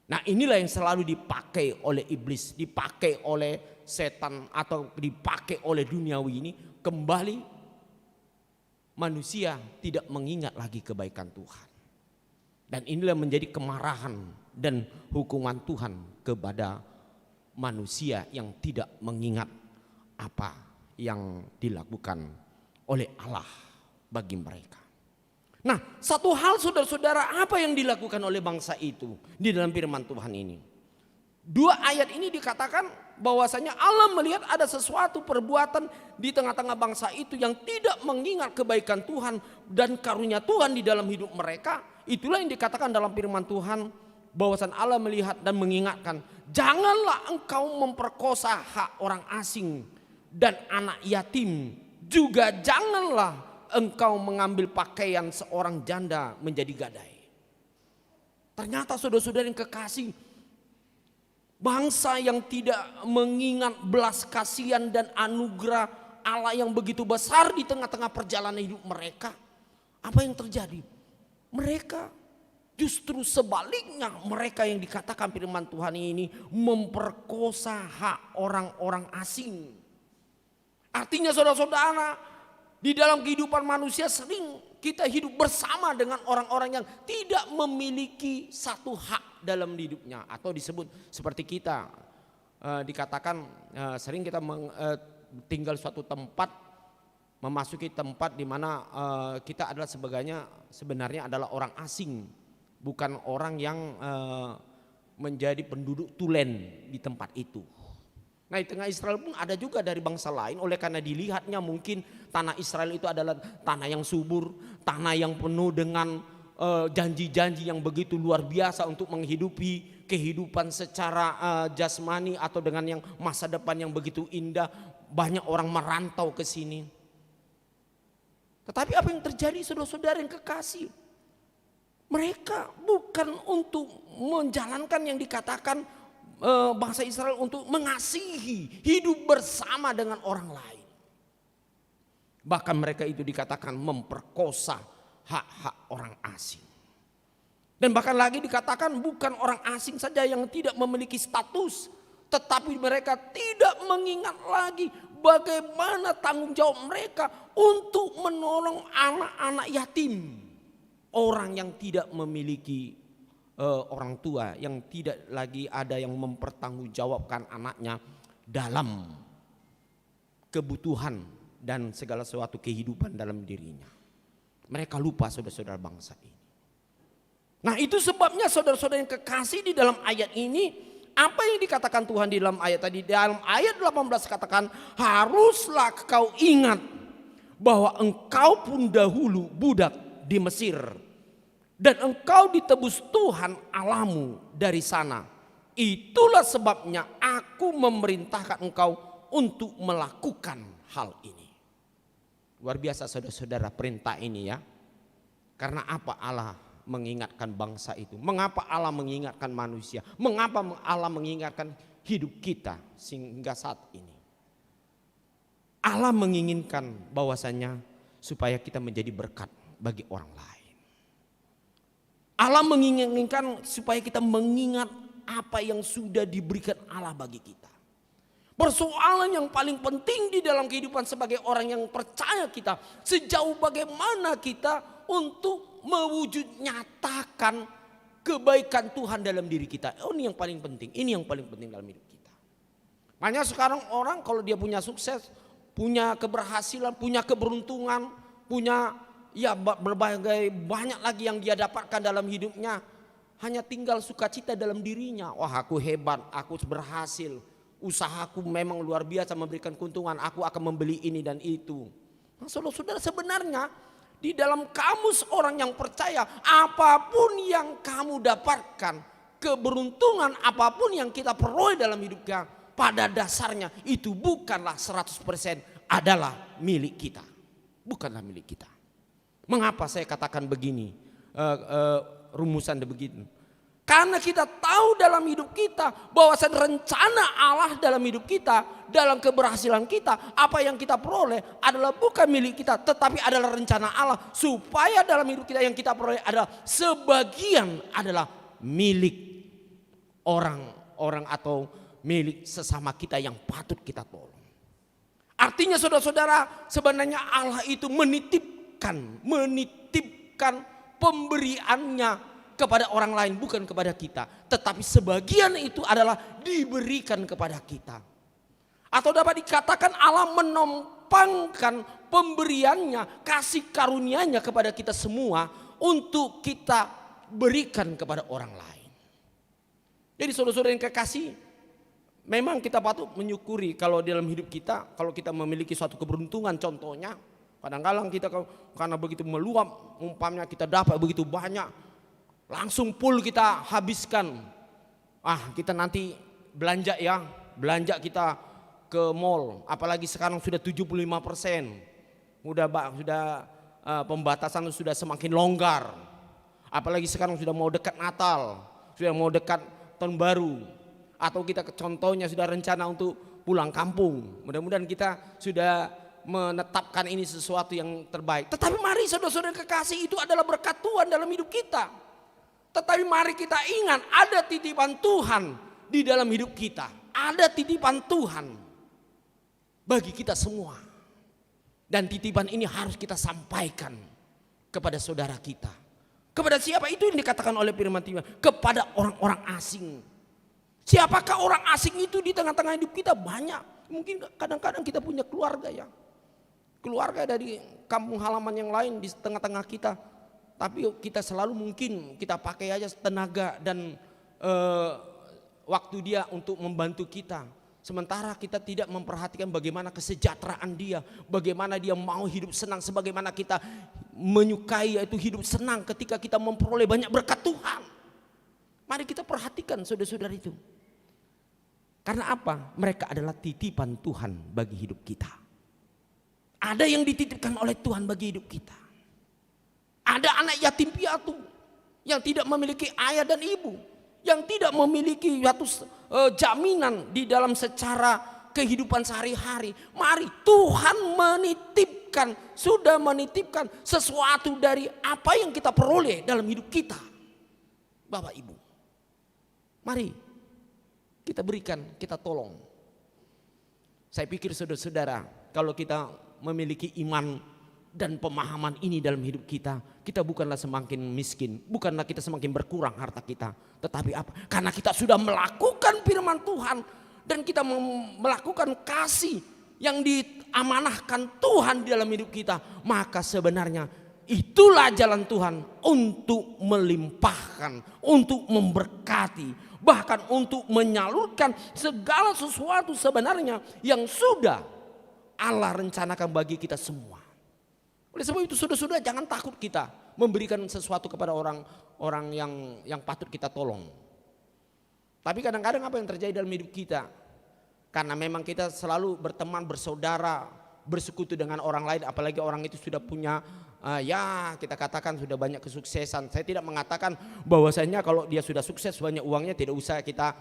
Nah, inilah yang selalu dipakai oleh iblis, dipakai oleh setan atau dipakai oleh duniawi ini. Kembali manusia tidak mengingat lagi kebaikan Tuhan. Dan inilah menjadi kemarahan dan hukuman Tuhan kepada manusia yang tidak mengingat apa yang dilakukan oleh Allah bagi mereka. Nah, satu hal saudara-saudara, apa yang dilakukan oleh bangsa itu di dalam firman Tuhan ini? 2 ayat ini dikatakan bahwasanya Allah melihat ada sesuatu perbuatan di tengah-tengah bangsa itu yang tidak mengingat kebaikan Tuhan dan karunia Tuhan di dalam hidup mereka. Itulah yang dikatakan dalam firman Tuhan, bahwasan Allah melihat dan mengingatkan, janganlah engkau memperkosa hak orang asing dan anak yatim, juga janganlah engkau mengambil pakaian seorang janda menjadi gadai. Ternyata saudara-saudara yang kekasih, bangsa yang tidak mengingat belas kasihan dan anugerah Allah yang begitu besar di tengah-tengah perjalanan hidup mereka, apa yang terjadi? Mereka justru sebaliknya, mereka yang dikatakan firman Tuhan ini memperkosa hak orang-orang asing. Artinya saudara-saudara, di dalam kehidupan manusia sering kita hidup bersama dengan orang-orang yang tidak memiliki satu hak dalam hidupnya, atau disebut seperti kita dikatakan sering kita tinggal suatu tempat, memasuki tempat di mana kita adalah sebenarnya adalah orang asing, bukan orang yang menjadi penduduk tulen di tempat itu. Nah, di tengah Israel pun ada juga dari bangsa lain, oleh karena dilihatnya mungkin tanah Israel itu adalah tanah yang subur, tanah yang penuh dengan janji-janji yang begitu luar biasa untuk menghidupi kehidupan secara jasmani atau dengan yang masa depan yang begitu indah. Banyak orang merantau ke sini. Tetapi apa yang terjadi saudara-saudara yang kekasih? Mereka bukan untuk menjalankan yang dikatakan bangsa Israel untuk mengasihi, hidup bersama dengan orang lain. Bahkan mereka itu dikatakan memperkosa hak-hak orang asing. Dan bahkan lagi dikatakan bukan orang asing saja yang tidak memiliki status, tetapi mereka tidak mengingat lagi bagaimana tanggung jawab mereka untuk menolong anak-anak yatim. Orang yang tidak memiliki orang tua, yang tidak lagi ada yang mempertanggungjawabkan anaknya dalam kebutuhan dan segala sesuatu kehidupan dalam dirinya. Mereka lupa saudara-saudara bangsa ini. Nah, itu sebabnya saudara-saudara yang kekasih di dalam ayat ini, apa yang dikatakan Tuhan di dalam ayat tadi? Dalam ayat 18 katakan, haruslah kau ingat bahwa engkau pun dahulu budak di Mesir, dan engkau ditebus Tuhan Allahmu dari sana. Itulah sebabnya aku memerintahkan engkau untuk melakukan hal ini. Luar biasa saudara-saudara perintah ini ya. Karena apa Allah mengingatkan bangsa itu? Mengapa Allah mengingatkan manusia? Mengapa Allah mengingatkan hidup kita sehingga saat ini? Allah menginginkan bahwasanya supaya kita menjadi berkat bagi orang lain. Allah menginginkan supaya kita mengingat apa yang sudah diberikan Allah bagi kita. Persoalan yang paling penting di dalam kehidupan sebagai orang yang percaya kita, sejauh bagaimana kita untuk mewujud nyatakan kebaikan Tuhan dalam diri kita. Oh, ini yang paling penting, ini yang paling penting dalam hidup kita. Makanya sekarang orang kalau dia punya sukses, punya keberhasilan, punya keberuntungan, punya berbagai banyak lagi yang dia dapatkan dalam hidupnya, hanya tinggal sukacita dalam dirinya. Wah, aku hebat, aku berhasil, usahaku memang luar biasa memberikan keuntungan, aku akan membeli ini dan itu. Nah, saudara-saudara, sebenarnya di dalam kamus orang yang percaya, apapun yang kamu dapatkan, keberuntungan apapun yang kita peroleh dalam hidup kita, pada dasarnya itu bukanlah 100% adalah milik kita. Bukanlah milik kita. Mengapa saya katakan begini, rumusan begini? Karena kita tahu dalam hidup kita bahwasanya rencana Allah dalam hidup kita, dalam keberhasilan kita, apa yang kita peroleh adalah bukan milik kita, tetapi adalah rencana Allah supaya dalam hidup kita yang kita peroleh adalah sebagian adalah milik orang-orang atau milik sesama kita yang patut kita tolong. Artinya saudara-saudara, sebenarnya Allah itu menitipkan pemberiannya kepada orang lain, bukan kepada kita. Tetapi sebagian itu adalah diberikan kepada kita. Atau dapat dikatakan Allah menompangkan pemberiannya, kasih karunia-Nya kepada kita semua untuk kita berikan kepada orang lain. Jadi saudara-saudara yang kekasih, memang kita patut menyukuri kalau dalam hidup kita, kalau kita memiliki suatu keberuntungan. Contohnya, kadang-kadang kita karena begitu meluap, umpamanya kita dapat begitu banyak, langsung full kita habiskan. Kita nanti belanja ya, belanja kita ke mall, apalagi sekarang sudah 75%. Sudah pembatasan sudah semakin longgar. Apalagi sekarang sudah mau dekat Natal, sudah mau dekat Tahun Baru. Atau kita contohnya sudah rencana untuk pulang kampung. Mudah-mudahan kita sudah menetapkan ini sesuatu yang terbaik. Tetapi mari saudara-saudara kekasih, itu adalah berkat Tuhan dalam hidup kita. Tetapi mari kita ingat, ada titipan Tuhan di dalam hidup kita. Ada titipan Tuhan bagi kita semua. Dan titipan ini harus kita sampaikan kepada saudara kita. Kepada siapa? Itu yang dikatakan oleh firman Tuhan. Kepada orang-orang asing. Siapakah orang asing itu di tengah-tengah hidup kita? Banyak. Mungkin kadang-kadang kita punya keluarga ya. Keluarga dari kampung halaman yang lain di tengah-tengah kita. Tapi kita selalu mungkin kita pakai aja tenaga dan waktu dia untuk membantu kita. Sementara kita tidak memperhatikan bagaimana kesejahteraan dia. Bagaimana dia mau hidup senang. Sebagaimana kita menyukai yaitu hidup senang ketika kita memperoleh banyak berkat Tuhan. Mari kita perhatikan saudara-saudara itu. Karena apa? Mereka adalah titipan Tuhan bagi hidup kita. Ada yang dititipkan oleh Tuhan bagi hidup kita. Ada anak yatim piatu yang tidak memiliki ayah dan ibu. Yang tidak memiliki suatu jaminan di dalam secara kehidupan sehari-hari. Mari Tuhan sudah menitipkan sesuatu dari apa yang kita peroleh dalam hidup kita. Bapak Ibu, mari kita berikan, kita tolong. Saya pikir saudara-saudara, kalau kita memiliki iman dan pemahaman ini dalam hidup kita, kita bukanlah semakin miskin, bukanlah kita semakin berkurang harta kita. Tetapi apa? Karena kita sudah melakukan firman Tuhan dan kita melakukan kasih yang diamanahkan Tuhan di dalam hidup kita, maka sebenarnya itulah jalan Tuhan untuk melimpahkan, untuk memberkati, bahkan untuk menyalurkan segala sesuatu sebenarnya yang sudah Allah rencanakan bagi kita semua. Oleh sebab itu saudara-saudara, jangan takut kita memberikan sesuatu kepada orang yang patut kita tolong. Tapi kadang-kadang apa yang terjadi dalam hidup kita? Karena memang kita selalu berteman, bersaudara, bersekutu dengan orang lain, apalagi orang itu sudah punya kita katakan sudah banyak kesuksesan. Saya tidak mengatakan bahwasanya kalau dia sudah sukses banyak uangnya tidak usah kita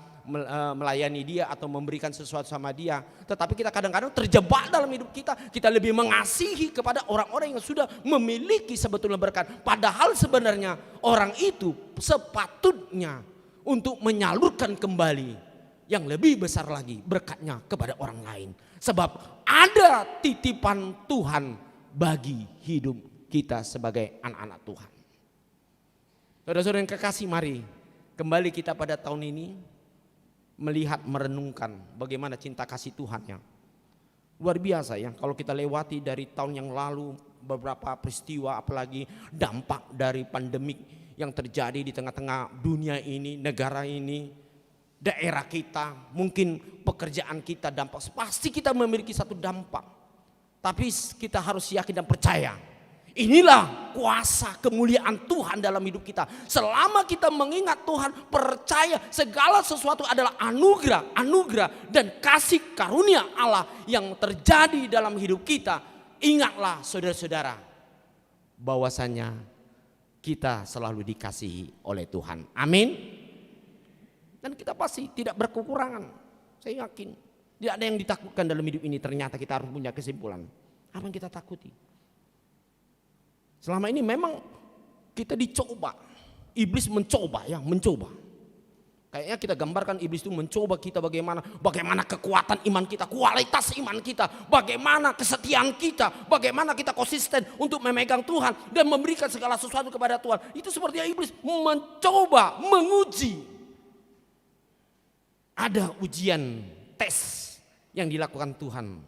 melayani dia atau memberikan sesuatu sama dia. Tetapi kita kadang-kadang terjebak dalam hidup kita. Kita lebih mengasihi kepada orang-orang yang sudah memiliki sebetulnya berkat. Padahal sebenarnya orang itu sepatutnya untuk menyalurkan kembali yang lebih besar lagi berkatnya kepada orang lain. Sebab ada titipan Tuhan bagi hidup kita sebagai anak-anak Tuhan. Saudara-saudara yang kekasih, mari kembali kita pada tahun ini melihat, merenungkan bagaimana cinta kasih Tuhan yang luar biasa ya. Kalau kita lewati dari tahun yang lalu beberapa peristiwa, apalagi dampak dari pandemik yang terjadi di tengah-tengah dunia ini, negara ini, daerah kita, mungkin pekerjaan kita, dampak pasti kita memiliki satu dampak. Tapi kita harus yakin dan percaya, inilah kuasa kemuliaan Tuhan dalam hidup kita. Selama kita mengingat Tuhan, percaya segala sesuatu adalah anugerah dan kasih karunia Allah yang terjadi dalam hidup kita. Ingatlah saudara-saudara, bahwasanya kita selalu dikasihi oleh Tuhan. Amin. Dan kita pasti tidak berkekurangan. Saya yakin tidak ada yang ditakutkan dalam hidup ini. Ternyata kita harus punya kesimpulan. Apa yang kita takuti? Selama ini memang kita dicoba. Iblis mencoba. Kayaknya kita gambarkan iblis itu mencoba kita bagaimana kekuatan iman kita, kualitas iman kita, bagaimana kesetiaan kita, bagaimana kita konsisten untuk memegang Tuhan dan memberikan segala sesuatu kepada Tuhan. Itu seperti iblis mencoba, menguji. Ada ujian, tes yang dilakukan Tuhan.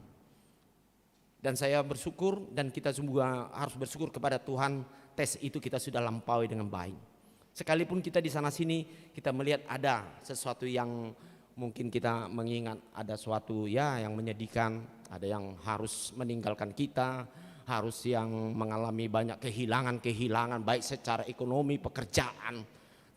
Dan saya bersyukur dan kita semua harus bersyukur kepada Tuhan, tes itu kita sudah lampaui dengan baik. Sekalipun kita di sana sini kita melihat ada sesuatu yang mungkin kita mengingat ada suatu ya yang menyedihkan, ada yang harus meninggalkan kita, harus yang mengalami banyak kehilangan baik secara ekonomi, pekerjaan.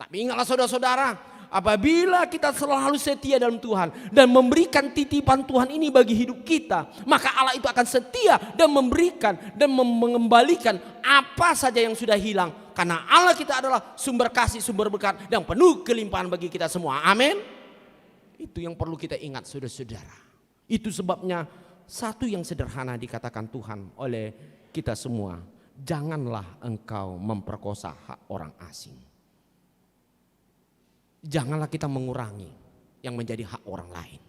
Tapi ingatlah saudara-saudara, apabila kita selalu setia dalam Tuhan dan memberikan titipan Tuhan ini bagi hidup kita, maka Allah itu akan setia dan memberikan dan mengembalikan apa saja yang sudah hilang. Karena Allah kita adalah sumber kasih, sumber berkat yang penuh kelimpahan bagi kita semua. Amin. Itu yang perlu kita ingat saudara-saudara. Itu sebabnya satu yang sederhana dikatakan Tuhan oleh kita semua. Janganlah engkau memperkosa hak orang asing. Janganlah kita mengurangi yang menjadi hak orang lain.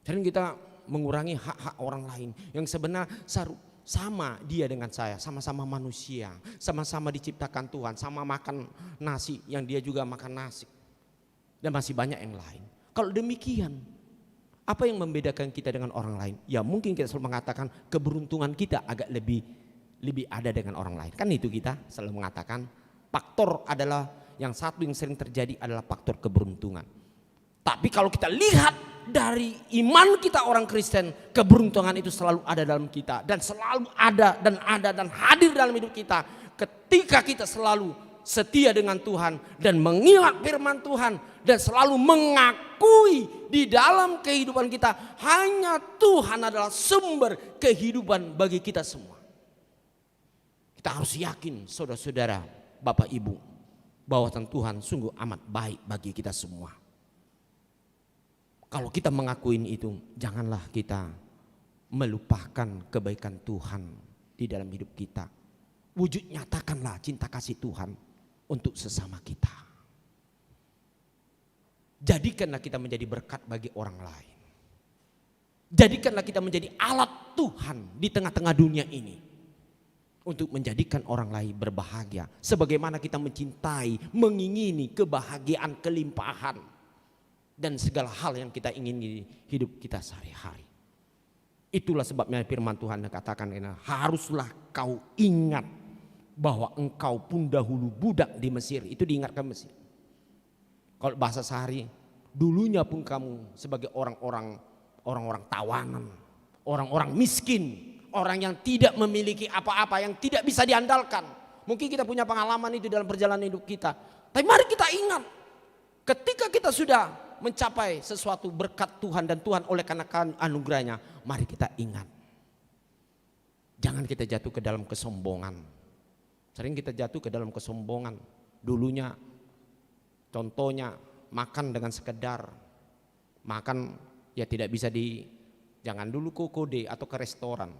Sering kita mengurangi hak-hak orang lain yang sebenarnya sama dia dengan saya, sama-sama manusia, sama-sama diciptakan Tuhan, sama makan nasi yang dia juga makan nasi. Dan masih banyak yang lain. Kalau demikian, apa yang membedakan kita dengan orang lain? Ya mungkin kita selalu mengatakan keberuntungan kita agak lebih ada dengan orang lain. Kan itu kita selalu mengatakan faktor adalah yang satu yang sering terjadi adalah faktor keberuntungan. Tapi kalau kita lihat dari iman kita orang Kristen, keberuntungan itu selalu ada dalam kita dan selalu ada dan hadir dalam hidup kita ketika kita selalu setia dengan Tuhan dan mengingat firman Tuhan dan selalu mengakui di dalam kehidupan kita hanya Tuhan adalah sumber kehidupan bagi kita semua. Kita harus yakin saudara-saudara, Bapak Ibu, bahwa Tuhan sungguh amat baik bagi kita semua. Kalau kita mengakuin itu, janganlah kita melupakan kebaikan Tuhan di dalam hidup kita. Wujud nyatakanlah cinta kasih Tuhan untuk sesama kita. Jadikanlah kita menjadi berkat bagi orang lain. Jadikanlah kita menjadi alat Tuhan di tengah-tengah dunia ini. Untuk menjadikan orang lain berbahagia. Sebagaimana kita mencintai, mengingini kebahagiaan, kelimpahan. Dan segala hal yang kita ingin di hidup kita sehari-hari. Itulah sebabnya firman Tuhan katakan, haruslah kau ingat bahwa engkau pun dahulu budak di Mesir. Itu diingatkan Mesir. Kalau bahasa sehari, dulunya pun kamu sebagai orang-orang tawanan, orang-orang miskin, orang yang tidak memiliki apa-apa, yang tidak bisa diandalkan. Mungkin kita punya pengalaman itu dalam perjalanan hidup kita. Tapi mari kita ingat, ketika kita sudah mencapai sesuatu berkat Tuhan dan Tuhan oleh karena anugerahnya, mari kita ingat. Jangan kita jatuh ke dalam kesombongan. Sering kita jatuh ke dalam kesombongan. Dulunya contohnya makan dengan sekedar. Makan ya tidak bisa jangan dulu ke kode atau ke restoran.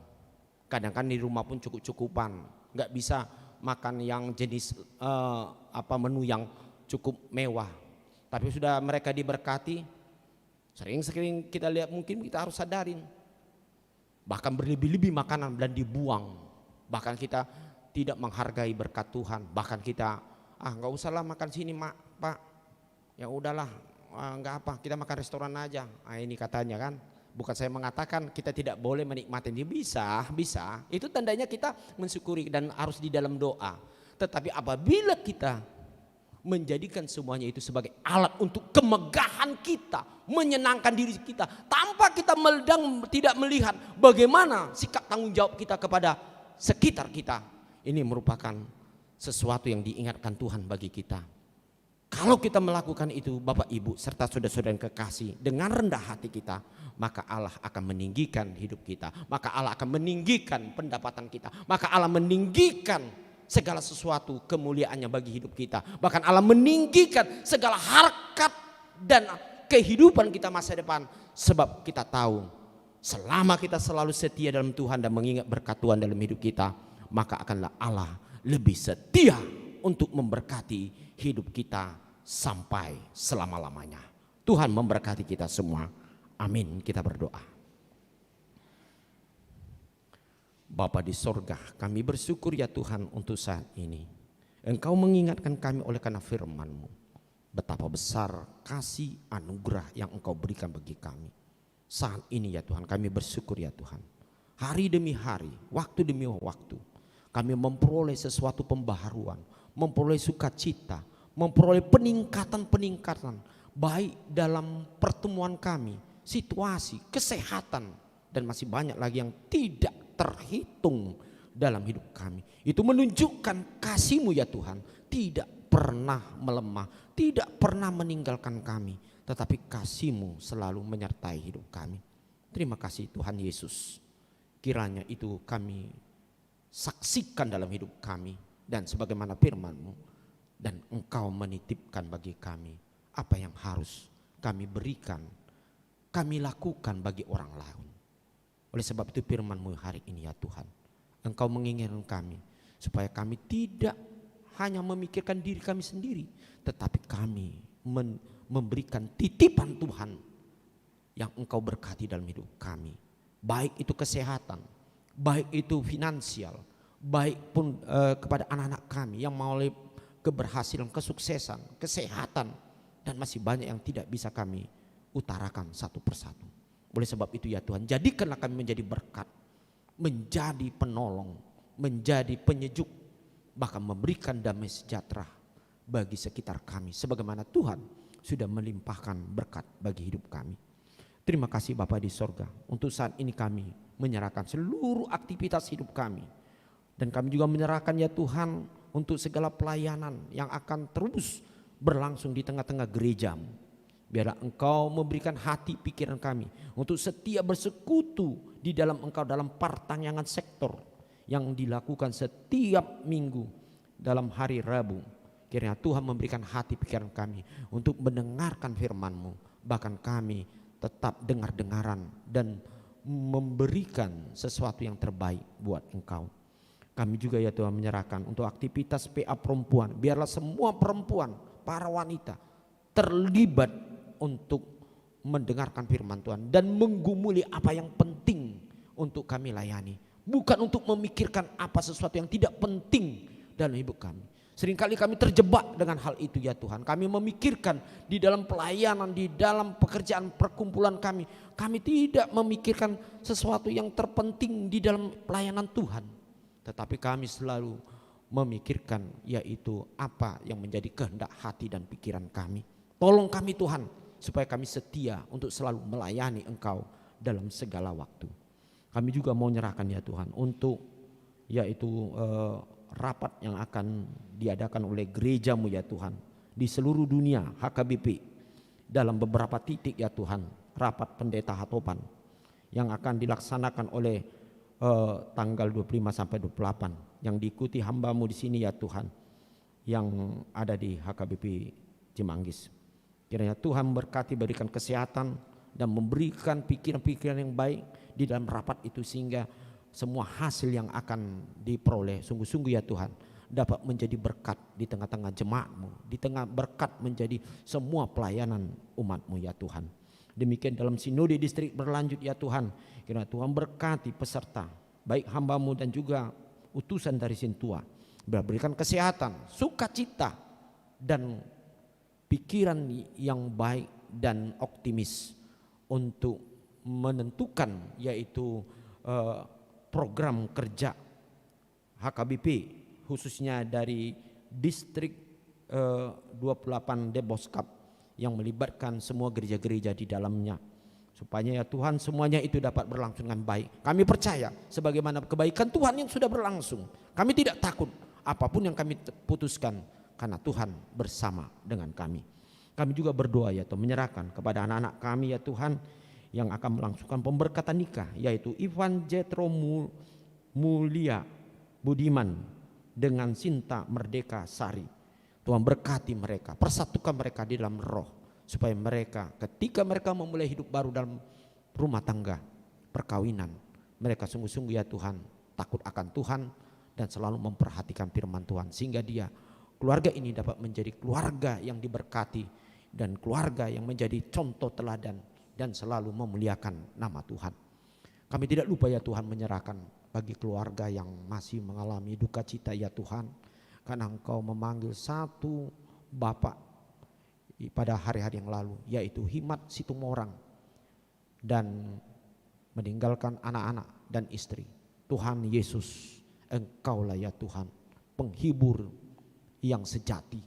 Kadang-kadang di rumah pun cukup-cukupan. Gak bisa makan yang jenis menu yang cukup mewah. Tapi sudah mereka diberkati, sering kita lihat mungkin kita harus sadarin. Bahkan berlebih-lebih makanan dan dibuang. Bahkan kita tidak menghargai berkat Tuhan. Bahkan kita, nggak usahlah makan sini Pak. Ya udahlah, nggak apa, kita makan restoran aja. Ini katanya kan. Bukan saya mengatakan kita tidak boleh menikmati. Bisa. Itu tandanya kita mensyukuri dan harus di dalam doa. Tetapi apabila kita menjadikan semuanya itu sebagai alat untuk kemegahan kita, menyenangkan diri kita, tanpa kita tidak melihat bagaimana sikap tanggung jawab kita kepada sekitar kita. Ini merupakan sesuatu yang diingatkan Tuhan bagi kita. Kalau kita melakukan itu, Bapak Ibu serta saudara-saudara yang kekasih, dengan rendah hati kita, maka Allah akan meninggikan hidup kita, maka Allah akan meninggikan pendapatan kita, maka Allah meninggikan segala sesuatu kemuliaannya bagi hidup kita. Bahkan Allah meninggikan segala harkat dan kehidupan kita masa depan. Sebab kita tahu selama kita selalu setia dalam Tuhan dan mengingat berkat Tuhan dalam hidup kita, maka akanlah Allah lebih setia untuk memberkati hidup kita sampai selama-lamanya. Tuhan memberkati kita semua. Amin. Kita berdoa. Bapa di sorga, kami bersyukur ya Tuhan untuk saat ini. Engkau mengingatkan kami oleh karena firman-Mu. Betapa besar kasih anugerah yang Engkau berikan bagi kami. Saat ini ya Tuhan, kami bersyukur ya Tuhan. Hari demi hari, waktu demi waktu, kami memperoleh sesuatu pembaharuan, memperoleh sukacita, memperoleh peningkatan-peningkatan, baik dalam pertemuan kami, situasi, kesehatan, dan masih banyak lagi yang tidak terhitung dalam hidup kami. Itu menunjukkan kasih-Mu ya Tuhan, tidak pernah melemah, tidak pernah meninggalkan kami, tetapi kasih-Mu selalu menyertai hidup kami. Terima kasih Tuhan Yesus. Kiranya itu kami saksikan dalam hidup kami, dan sebagaimana firman-Mu, dan Engkau menitipkan bagi kami apa yang harus kami berikan, kami lakukan bagi orang lain. Oleh sebab itu firman-Mu hari ini ya Tuhan, Engkau menginginkan kami supaya kami tidak hanya memikirkan diri kami sendiri, tetapi kami memberikan titipan Tuhan yang Engkau berkati dalam hidup kami. Baik itu kesehatan, baik itu finansial, baik pun kepada anak-anak kami yang melalui keberhasilan, kesuksesan, kesehatan, dan masih banyak yang tidak bisa kami utarakan satu persatu. Oleh sebab itu ya Tuhan, jadikanlah kami menjadi berkat, menjadi penolong, menjadi penyejuk, bahkan memberikan damai sejahtera bagi sekitar kami, sebagaimana Tuhan sudah melimpahkan berkat bagi hidup kami. Terima kasih Bapa di sorga, untuk saat ini kami menyerahkan seluruh aktivitas hidup kami, dan kami juga menyerahkan ya Tuhan untuk segala pelayanan yang akan terus berlangsung di tengah-tengah gereja-Mu. Biarlah Engkau memberikan hati pikiran kami untuk setia bersekutu di dalam Engkau dalam pertanyaan sektor yang dilakukan setiap minggu dalam hari Rabu. Kiranya Tuhan memberikan hati pikiran kami untuk mendengarkan firman-Mu. Bahkan kami tetap dengar-dengaran dan memberikan sesuatu yang terbaik buat Engkau. Kami juga ya Tuhan menyerahkan untuk aktivitas PA perempuan. Biarlah semua perempuan, para wanita terlibat untuk mendengarkan firman Tuhan dan menggumuli apa yang penting untuk kami layani. Bukan untuk memikirkan apa sesuatu yang tidak penting dalam hidup kami. Seringkali kami terjebak dengan hal itu ya Tuhan. Kami memikirkan di dalam pelayanan, di dalam pekerjaan perkumpulan kami. Kami tidak memikirkan sesuatu yang terpenting di dalam pelayanan Tuhan. Tetapi kami selalu memikirkan yaitu apa yang menjadi kehendak hati dan pikiran kami. Tolong kami Tuhan, supaya kami setia untuk selalu melayani Engkau dalam segala waktu. Kami juga mau nyerahkan ya Tuhan untuk yaitu rapat yang akan diadakan oleh gereja-Mu ya Tuhan di seluruh dunia HKBP dalam beberapa titik ya Tuhan, rapat pendeta Hatopan yang akan dilaksanakan oleh tanggal 25 sampai 28 yang diikuti hamba-Mu di sini ya Tuhan yang ada di HKBP Cimanggis. Kiranya Tuhan berkati, berikan kesehatan dan memberikan pikiran-pikiran yang baik di dalam rapat itu, sehingga semua hasil yang akan diperoleh sungguh-sungguh ya Tuhan dapat menjadi berkat di tengah-tengah jemaat-Mu, di tengah berkat menjadi semua pelayanan umat-Mu ya Tuhan. Demikian dalam sinode distrik berlanjut ya Tuhan, kiranya Tuhan berkati peserta, baik hamba-Mu dan juga utusan dari Sintua. Berikan kesehatan, sukacita, dan pikiran yang baik dan optimis untuk menentukan yaitu program kerja HKBP khususnya dari distrik 28 Deboskap yang melibatkan semua gereja-gereja di dalamnya, supaya ya Tuhan semuanya itu dapat berlangsung dengan baik. Kami percaya sebagaimana kebaikan Tuhan yang sudah berlangsung, kami tidak takut apapun yang kami putuskan, karena Tuhan bersama dengan kami. Kami juga berdoa ya Tuhan, menyerahkan kepada anak-anak kami ya Tuhan yang akan melangsungkan pemberkatan nikah, yaitu Ivan Jetro Mulia Budiman dengan Sinta Merdeka Sari. Tuhan berkati mereka, persatukan mereka di dalam roh, supaya mereka ketika mereka memulai hidup baru dalam rumah tangga, perkawinan, mereka sungguh-sungguh ya Tuhan takut akan Tuhan dan selalu memperhatikan firman Tuhan, sehingga dia keluarga ini dapat menjadi keluarga yang diberkati dan keluarga yang menjadi contoh teladan dan selalu memuliakan nama Tuhan. Kami tidak lupa ya Tuhan menyerahkan bagi keluarga yang masih mengalami duka cita ya Tuhan, karena Engkau memanggil satu bapak pada hari-hari yang lalu, yaitu Himat Situmorang, dan meninggalkan anak-anak dan istri. Tuhan Yesus, Engkaulah ya Tuhan penghibur yang sejati.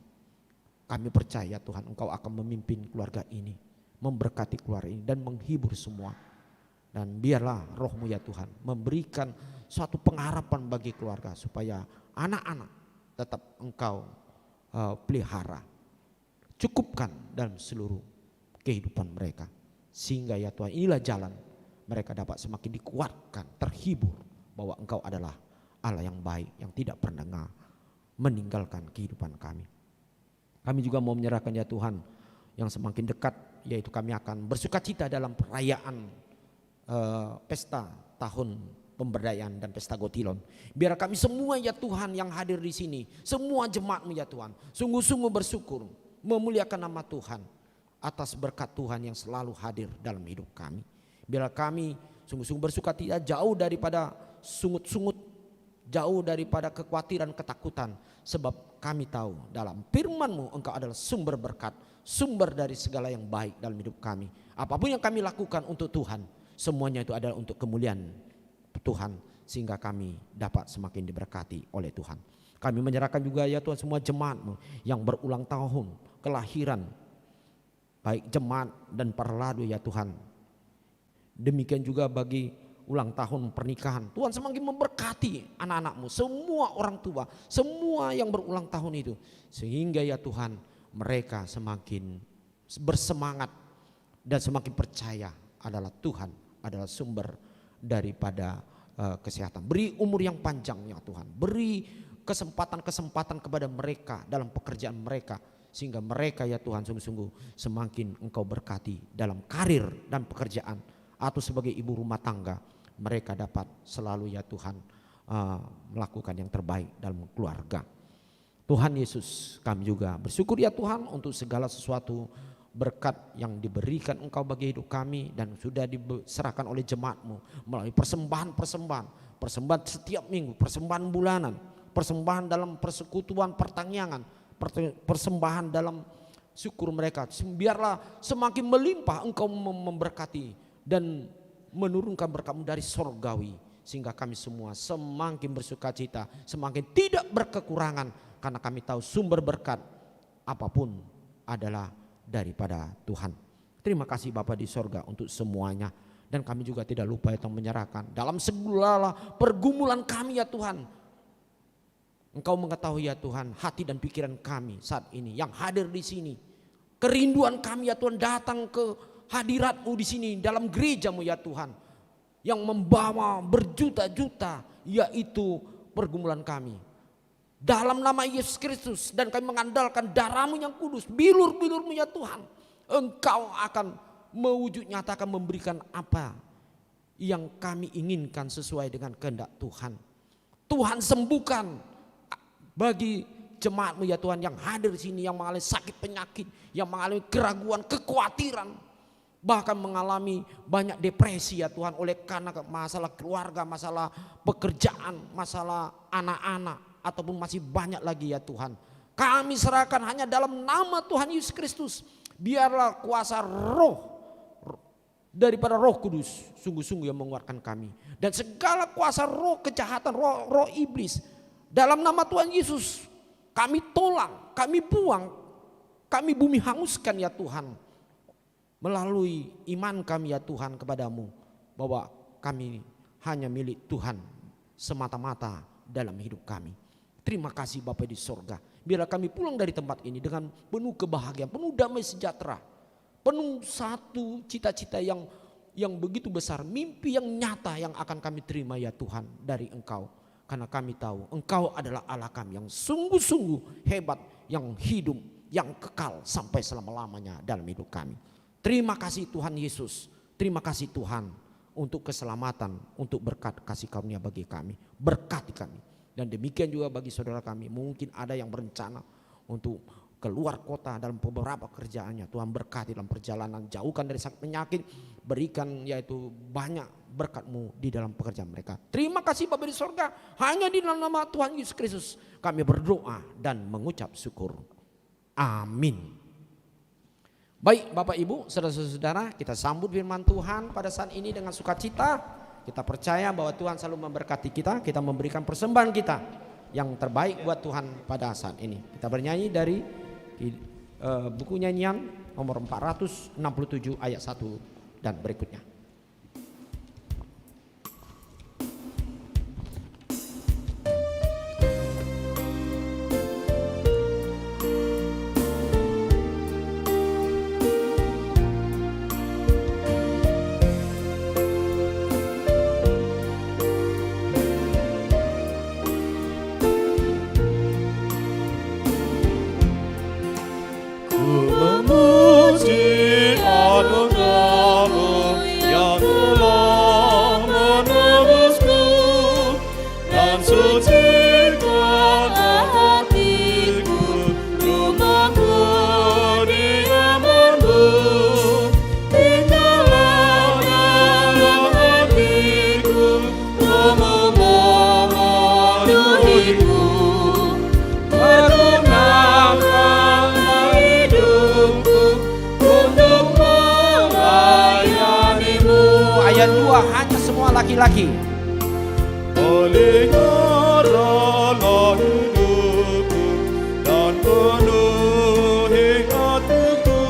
Kami percaya Tuhan Engkau akan memimpin keluarga ini, memberkati keluarga ini dan menghibur semua. Dan biarlah Roh-Mu ya Tuhan memberikan suatu pengharapan bagi keluarga supaya anak-anak tetap Engkau pelihara, cukupkan dalam seluruh kehidupan mereka. Sehingga ya Tuhan inilah jalan mereka dapat semakin dikuatkan, terhibur bahwa Engkau adalah Allah yang baik, yang tidak pernah meninggalkan kehidupan kami. Kami juga mau menyerahkan ya Tuhan yang semakin dekat, yaitu kami akan bersukacita dalam perayaan pesta tahun pemberdayaan dan pesta Gotilon. Biar kami semua ya Tuhan yang hadir di sini, semua jemaat-Mu ya Tuhan, sungguh-sungguh bersyukur, memuliakan nama Tuhan atas berkat Tuhan yang selalu hadir dalam hidup kami. Biar kami sungguh-sungguh bersukacita jauh daripada sungut-sungut, jauh daripada kekhawatiran, ketakutan. Sebab kami tahu dalam firman-Mu Engkau adalah sumber berkat, sumber dari segala yang baik dalam hidup kami. Apapun yang kami lakukan untuk Tuhan, semuanya itu adalah untuk kemuliaan Tuhan, sehingga kami dapat semakin diberkati oleh Tuhan. Kami menyerahkan juga ya Tuhan semua jemaat-Mu yang berulang tahun kelahiran, baik jemaat dan para ladu ya Tuhan. Demikian juga bagi ulang tahun pernikahan, Tuhan semakin memberkati anak-anak-Mu, semua orang tua, semua yang berulang tahun itu. Sehingga ya Tuhan mereka semakin bersemangat dan semakin percaya adalah Tuhan adalah sumber daripada kesehatan. Beri umur yang panjang ya Tuhan, beri kesempatan-kesempatan kepada mereka dalam pekerjaan mereka, sehingga mereka ya Tuhan sungguh-sungguh semakin Engkau berkati dalam karir dan pekerjaan, atau sebagai ibu rumah tangga mereka dapat selalu ya Tuhan melakukan yang terbaik dalam keluarga. Tuhan Yesus, kami juga bersyukur ya Tuhan untuk segala sesuatu berkat yang diberikan Engkau bagi hidup kami dan sudah diserahkan oleh jemaat-Mu melalui persembahan setiap minggu, persembahan bulanan, persembahan dalam persekutuan pertanyaan, persembahan dalam syukur mereka. Biarlah semakin melimpah Engkau memberkati dan menurunkan berkat-Mu dari sorgawi, sehingga kami semua semakin bersukacita, semakin tidak berkekurangan, karena kami tahu sumber berkat apapun adalah daripada Tuhan. Terima kasih Bapa di sorga untuk semuanya. Dan kami juga tidak lupa ya Tuhan menyerahkan dalam segala pergumulan kami ya Tuhan. Engkau mengetahui ya Tuhan hati dan pikiran kami saat ini yang hadir di sini. Kerinduan kami ya Tuhan datang ke hadirat-Mu di sini dalam gereja-Mu ya Tuhan, yang membawa berjuta-juta yaitu pergumulan kami. Dalam nama Yesus Kristus, dan kami mengandalkan darah-Mu yang kudus, bilur-bilur-Mu ya Tuhan, Engkau akan mewujud nyata, akan memberikan apa yang kami inginkan sesuai dengan kehendak Tuhan. Tuhan sembuhkan bagi jemaat-Mu ya Tuhan yang hadir di sini, yang mengalami sakit penyakit, yang mengalami keraguan, kekhawatiran, bahkan mengalami banyak depresi ya Tuhan oleh karena masalah keluarga, masalah pekerjaan, masalah anak-anak, ataupun masih banyak lagi ya Tuhan. Kami serahkan hanya dalam nama Tuhan Yesus Kristus. Biarlah kuasa roh daripada Roh Kudus sungguh-sungguh yang menguatkan kami, dan segala kuasa roh kejahatan, roh iblis dalam nama Tuhan Yesus kami tolak, kami buang, kami bumi hanguskan ya Tuhan, melalui iman kami ya Tuhan kepadamu, bahwa kami hanya milik Tuhan semata-mata dalam hidup kami. Terima kasih Bapa di sorga. Biarlah kami pulang dari tempat ini dengan penuh kebahagiaan, penuh damai sejahtera, penuh satu cita-cita yang begitu besar, mimpi yang nyata yang akan kami terima ya Tuhan dari Engkau. Karena kami tahu Engkau adalah Allah kami yang sungguh-sungguh hebat, yang hidup, yang kekal sampai selama-lamanya dalam hidup kami. Terima kasih Tuhan Yesus, terima kasih Tuhan untuk keselamatan, untuk berkat kasih karunia bagi kami. Berkati kami. Dan demikian juga bagi saudara kami, mungkin ada yang berencana untuk keluar kota dalam beberapa kerjaannya. Tuhan berkati dalam perjalanan, jauhkan dari sakit penyakit, berikan yaitu banyak berkat-Mu di dalam pekerjaan mereka. Terima kasih Bapa di sorga, hanya di dalam nama Tuhan Yesus Kristus kami berdoa dan mengucap syukur. Amin. Baik Bapak Ibu, saudara-saudara, kita sambut firman Tuhan pada saat ini dengan sukacita. Kita percaya bahwa Tuhan selalu memberkati kita, kita memberikan persembahan kita yang terbaik buat Tuhan pada saat ini. Kita bernyanyi dari buku nyanyian nomor 467 ayat 1 dan berikutnya. Ayat 2 hanya semua laki-laki. Peliharalah hidupku dan penuhi hatiku,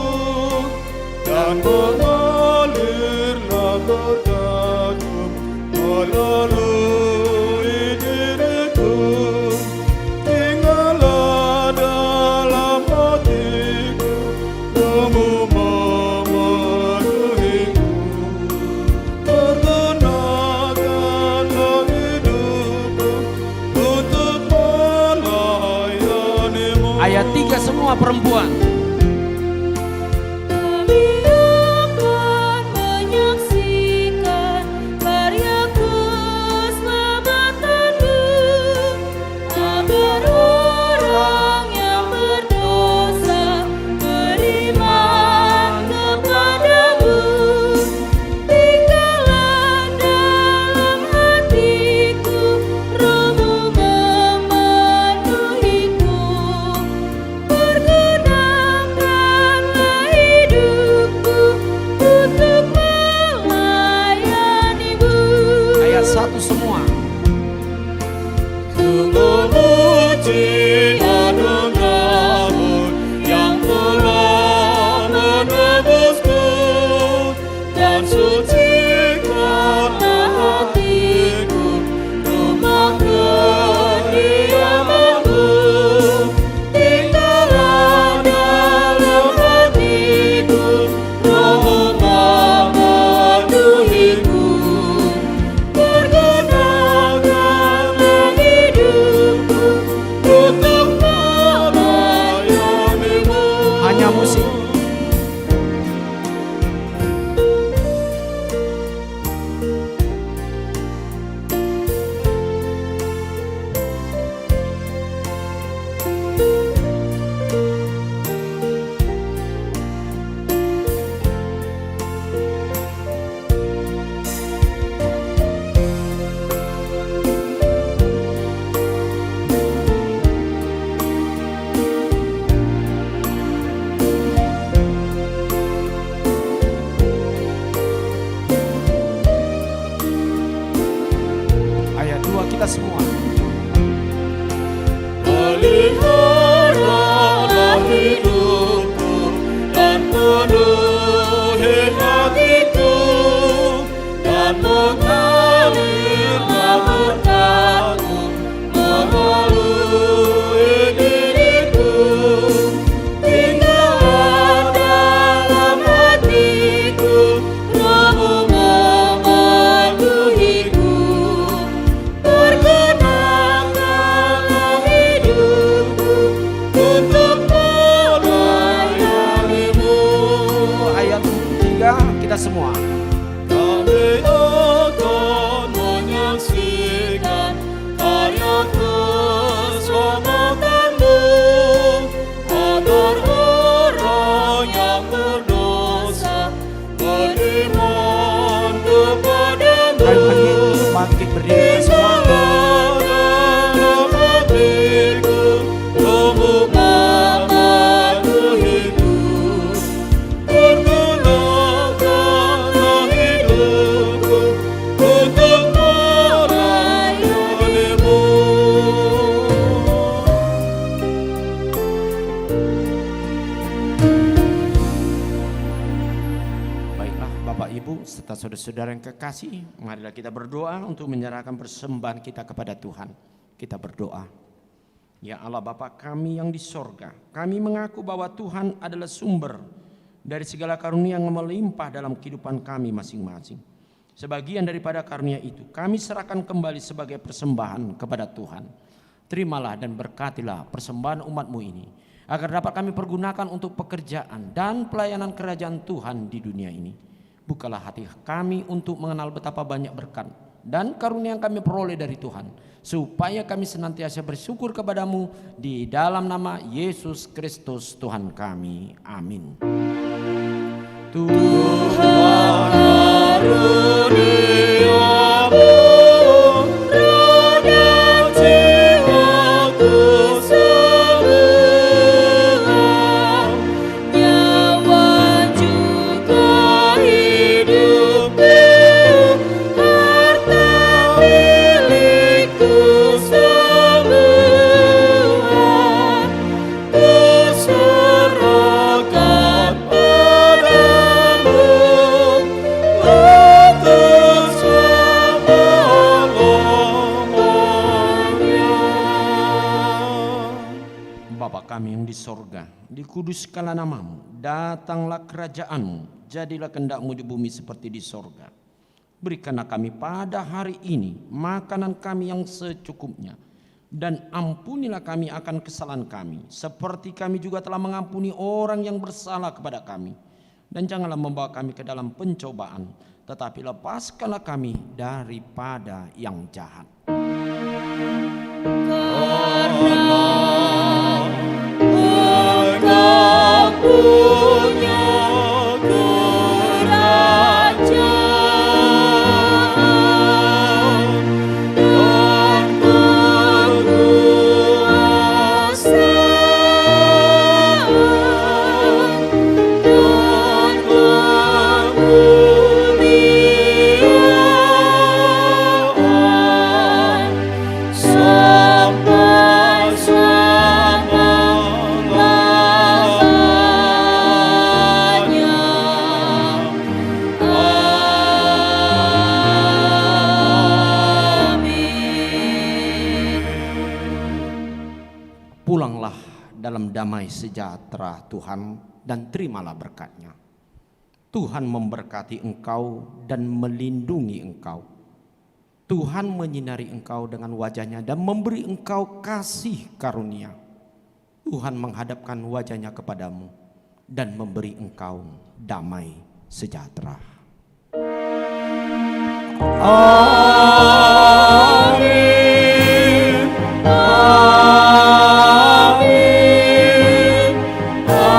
dan mengalirlah berkat-Mu melalui diriku. Tinggallah dalam hatiku, Roh-Mu memenuhiku. Pergunakanlah hidupku untuk melayani-Mu. Ayat 3 semua perempuan. Kami akan menyaksikan karya keselamatan-Mu, agar orang yang berdosa beriman kepada-Mu. Tinggallah dalam hatiku, Roh-Mu memenuhiku. Pergunakanlah hidupku untuk melayani-Mu. Ayat 1 semua. Ku memuji anugerah-Mu yang telah menebusku, dan sucikanlah hatiku, rumah kediaman-Mu. Tinggallah dalam hatiku, Roh-Mu memenuhiku. Pergunakanlah hidupku untuk melayani-Mu. Hanya musik. Ayat 2 kita semua. Peliharalah hidupku dan penuhi hatiku, dan mengalirlah berkat-Mu melalui diriku. Tinggallah dalam hatiku, Roh-Mu memenuhiku. Pergunakanlah hidupku untuk melayani-Mu. Ayat 3 kita semua. Kami akan menyaksikan karya keselamatan-Mu, bangkit berdiri kita semua. dalam hatiku, Romo memandu hidup. Pergunakanlah hidupku untuk melayanimu. Baiklah Bapak Ibu serta saudara-saudara yang kekasih, marilah kita berdoa untuk menyerahkan persembahan kita kepada Tuhan. Kita berdoa. Ya Allah Bapa kami yang di sorga, kami mengaku bahwa Tuhan adalah sumber dari segala karunia yang melimpah dalam kehidupan kami masing-masing. Sebagian daripada karunia itu kami serahkan kembali sebagai persembahan kepada Tuhan. Terimalah dan berkatilah persembahan umat-Mu ini, agar dapat kami pergunakan untuk pekerjaan dan pelayanan kerajaan Tuhan di dunia ini. Bukalah hati kami untuk mengenal betapa banyak berkat dan karunia yang kami peroleh dari Tuhan, supaya kami senantiasa bersyukur kepadamu di dalam nama Yesus Kristus Tuhan kami. Amin. Tuhan Karuniamu, roda jiwaku semua, nyawa juga hidupku, harta milikku semua, kuserahkan padamu untuk selama-lamanya. Bapa kami yang di sorga, dikuduskanlah namamu, datanglah kerajaanmu, jadilah kehendak-Mu di bumi seperti di sorga. Berikanlah kami pada hari ini makanan kami yang secukupnya, dan ampunilah kami akan kesalahan kami, seperti kami juga telah mengampuni orang yang bersalah kepada kami. Dan janganlah membawa kami ke dalam pencobaan, tetapi lepaskanlah kami daripada yang jahat. Engkau punya kerajaan dan kekuasaan dan kemuliaan sampai selama-lamanya. Amin. Pulanglah dalam damai sejahtera Tuhan, dan terimalah berkat-Nya. Tuhan memberkati engkau dan melindungi engkau. Tuhan menyinari engkau dengan wajah-Nya dan memberi engkau kasih karunia. Tuhan menghadapkan wajah-Nya kepadamu dan memberi engkau damai sejahtera. Amin. Amin. Amin.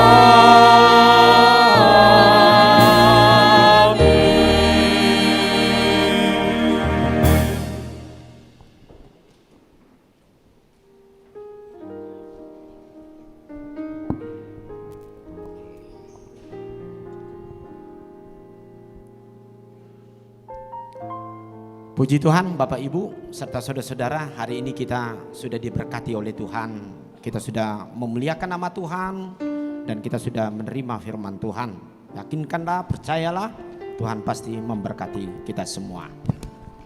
Puji Tuhan Bapak Ibu serta saudara-saudara, hari ini kita sudah diberkati oleh Tuhan. Kita sudah memuliakan nama Tuhan dan kita sudah menerima firman Tuhan. Yakinkanlah, percayalah, Tuhan pasti memberkati kita semua.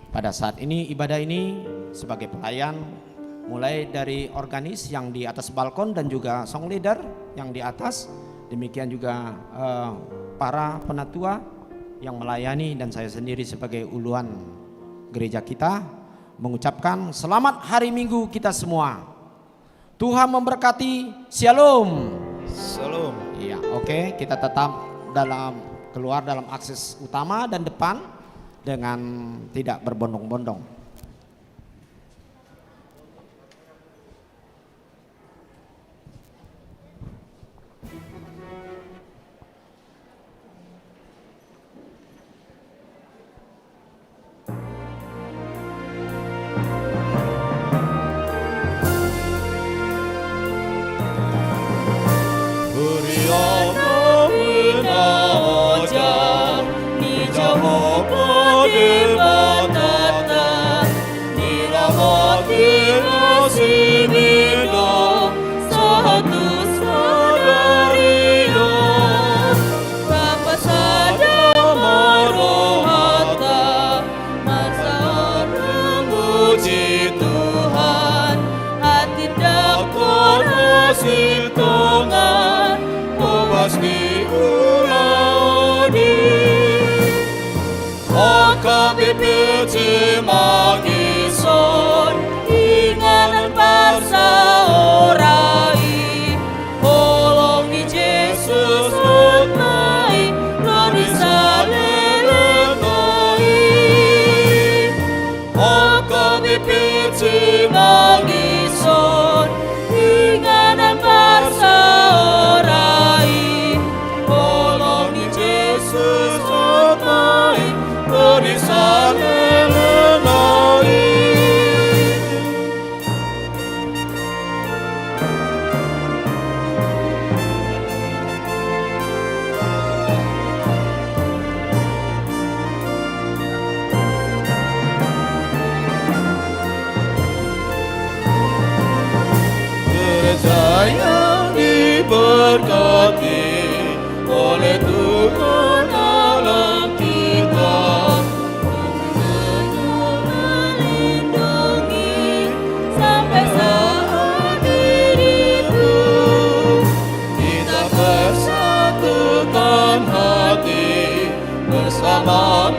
Pada saat ini ibadah ini sebagai pelayan, mulai dari organis yang di atas balkon dan juga song leader yang di atas, demikian juga para penatua yang melayani, dan saya sendiri sebagai uluan gereja kita mengucapkan selamat hari Minggu kita semua. Tuhan memberkati. Shalom. Salam. Iya, oke, kita tetap keluar dalam akses utama dan depan dengan tidak berbondong-bondong. kami pitimang ison, inganan bangsa orai, tolong di Yesus utmai, roni salenai. Oh kami pitimang ison, inganan bangsa orai, tolong di Yesus utmai, roni salenai. Gereja yang diberkati oleh Tuhan Allah kita, melindungi sampai saat itu. Kita bersatukan hati bersama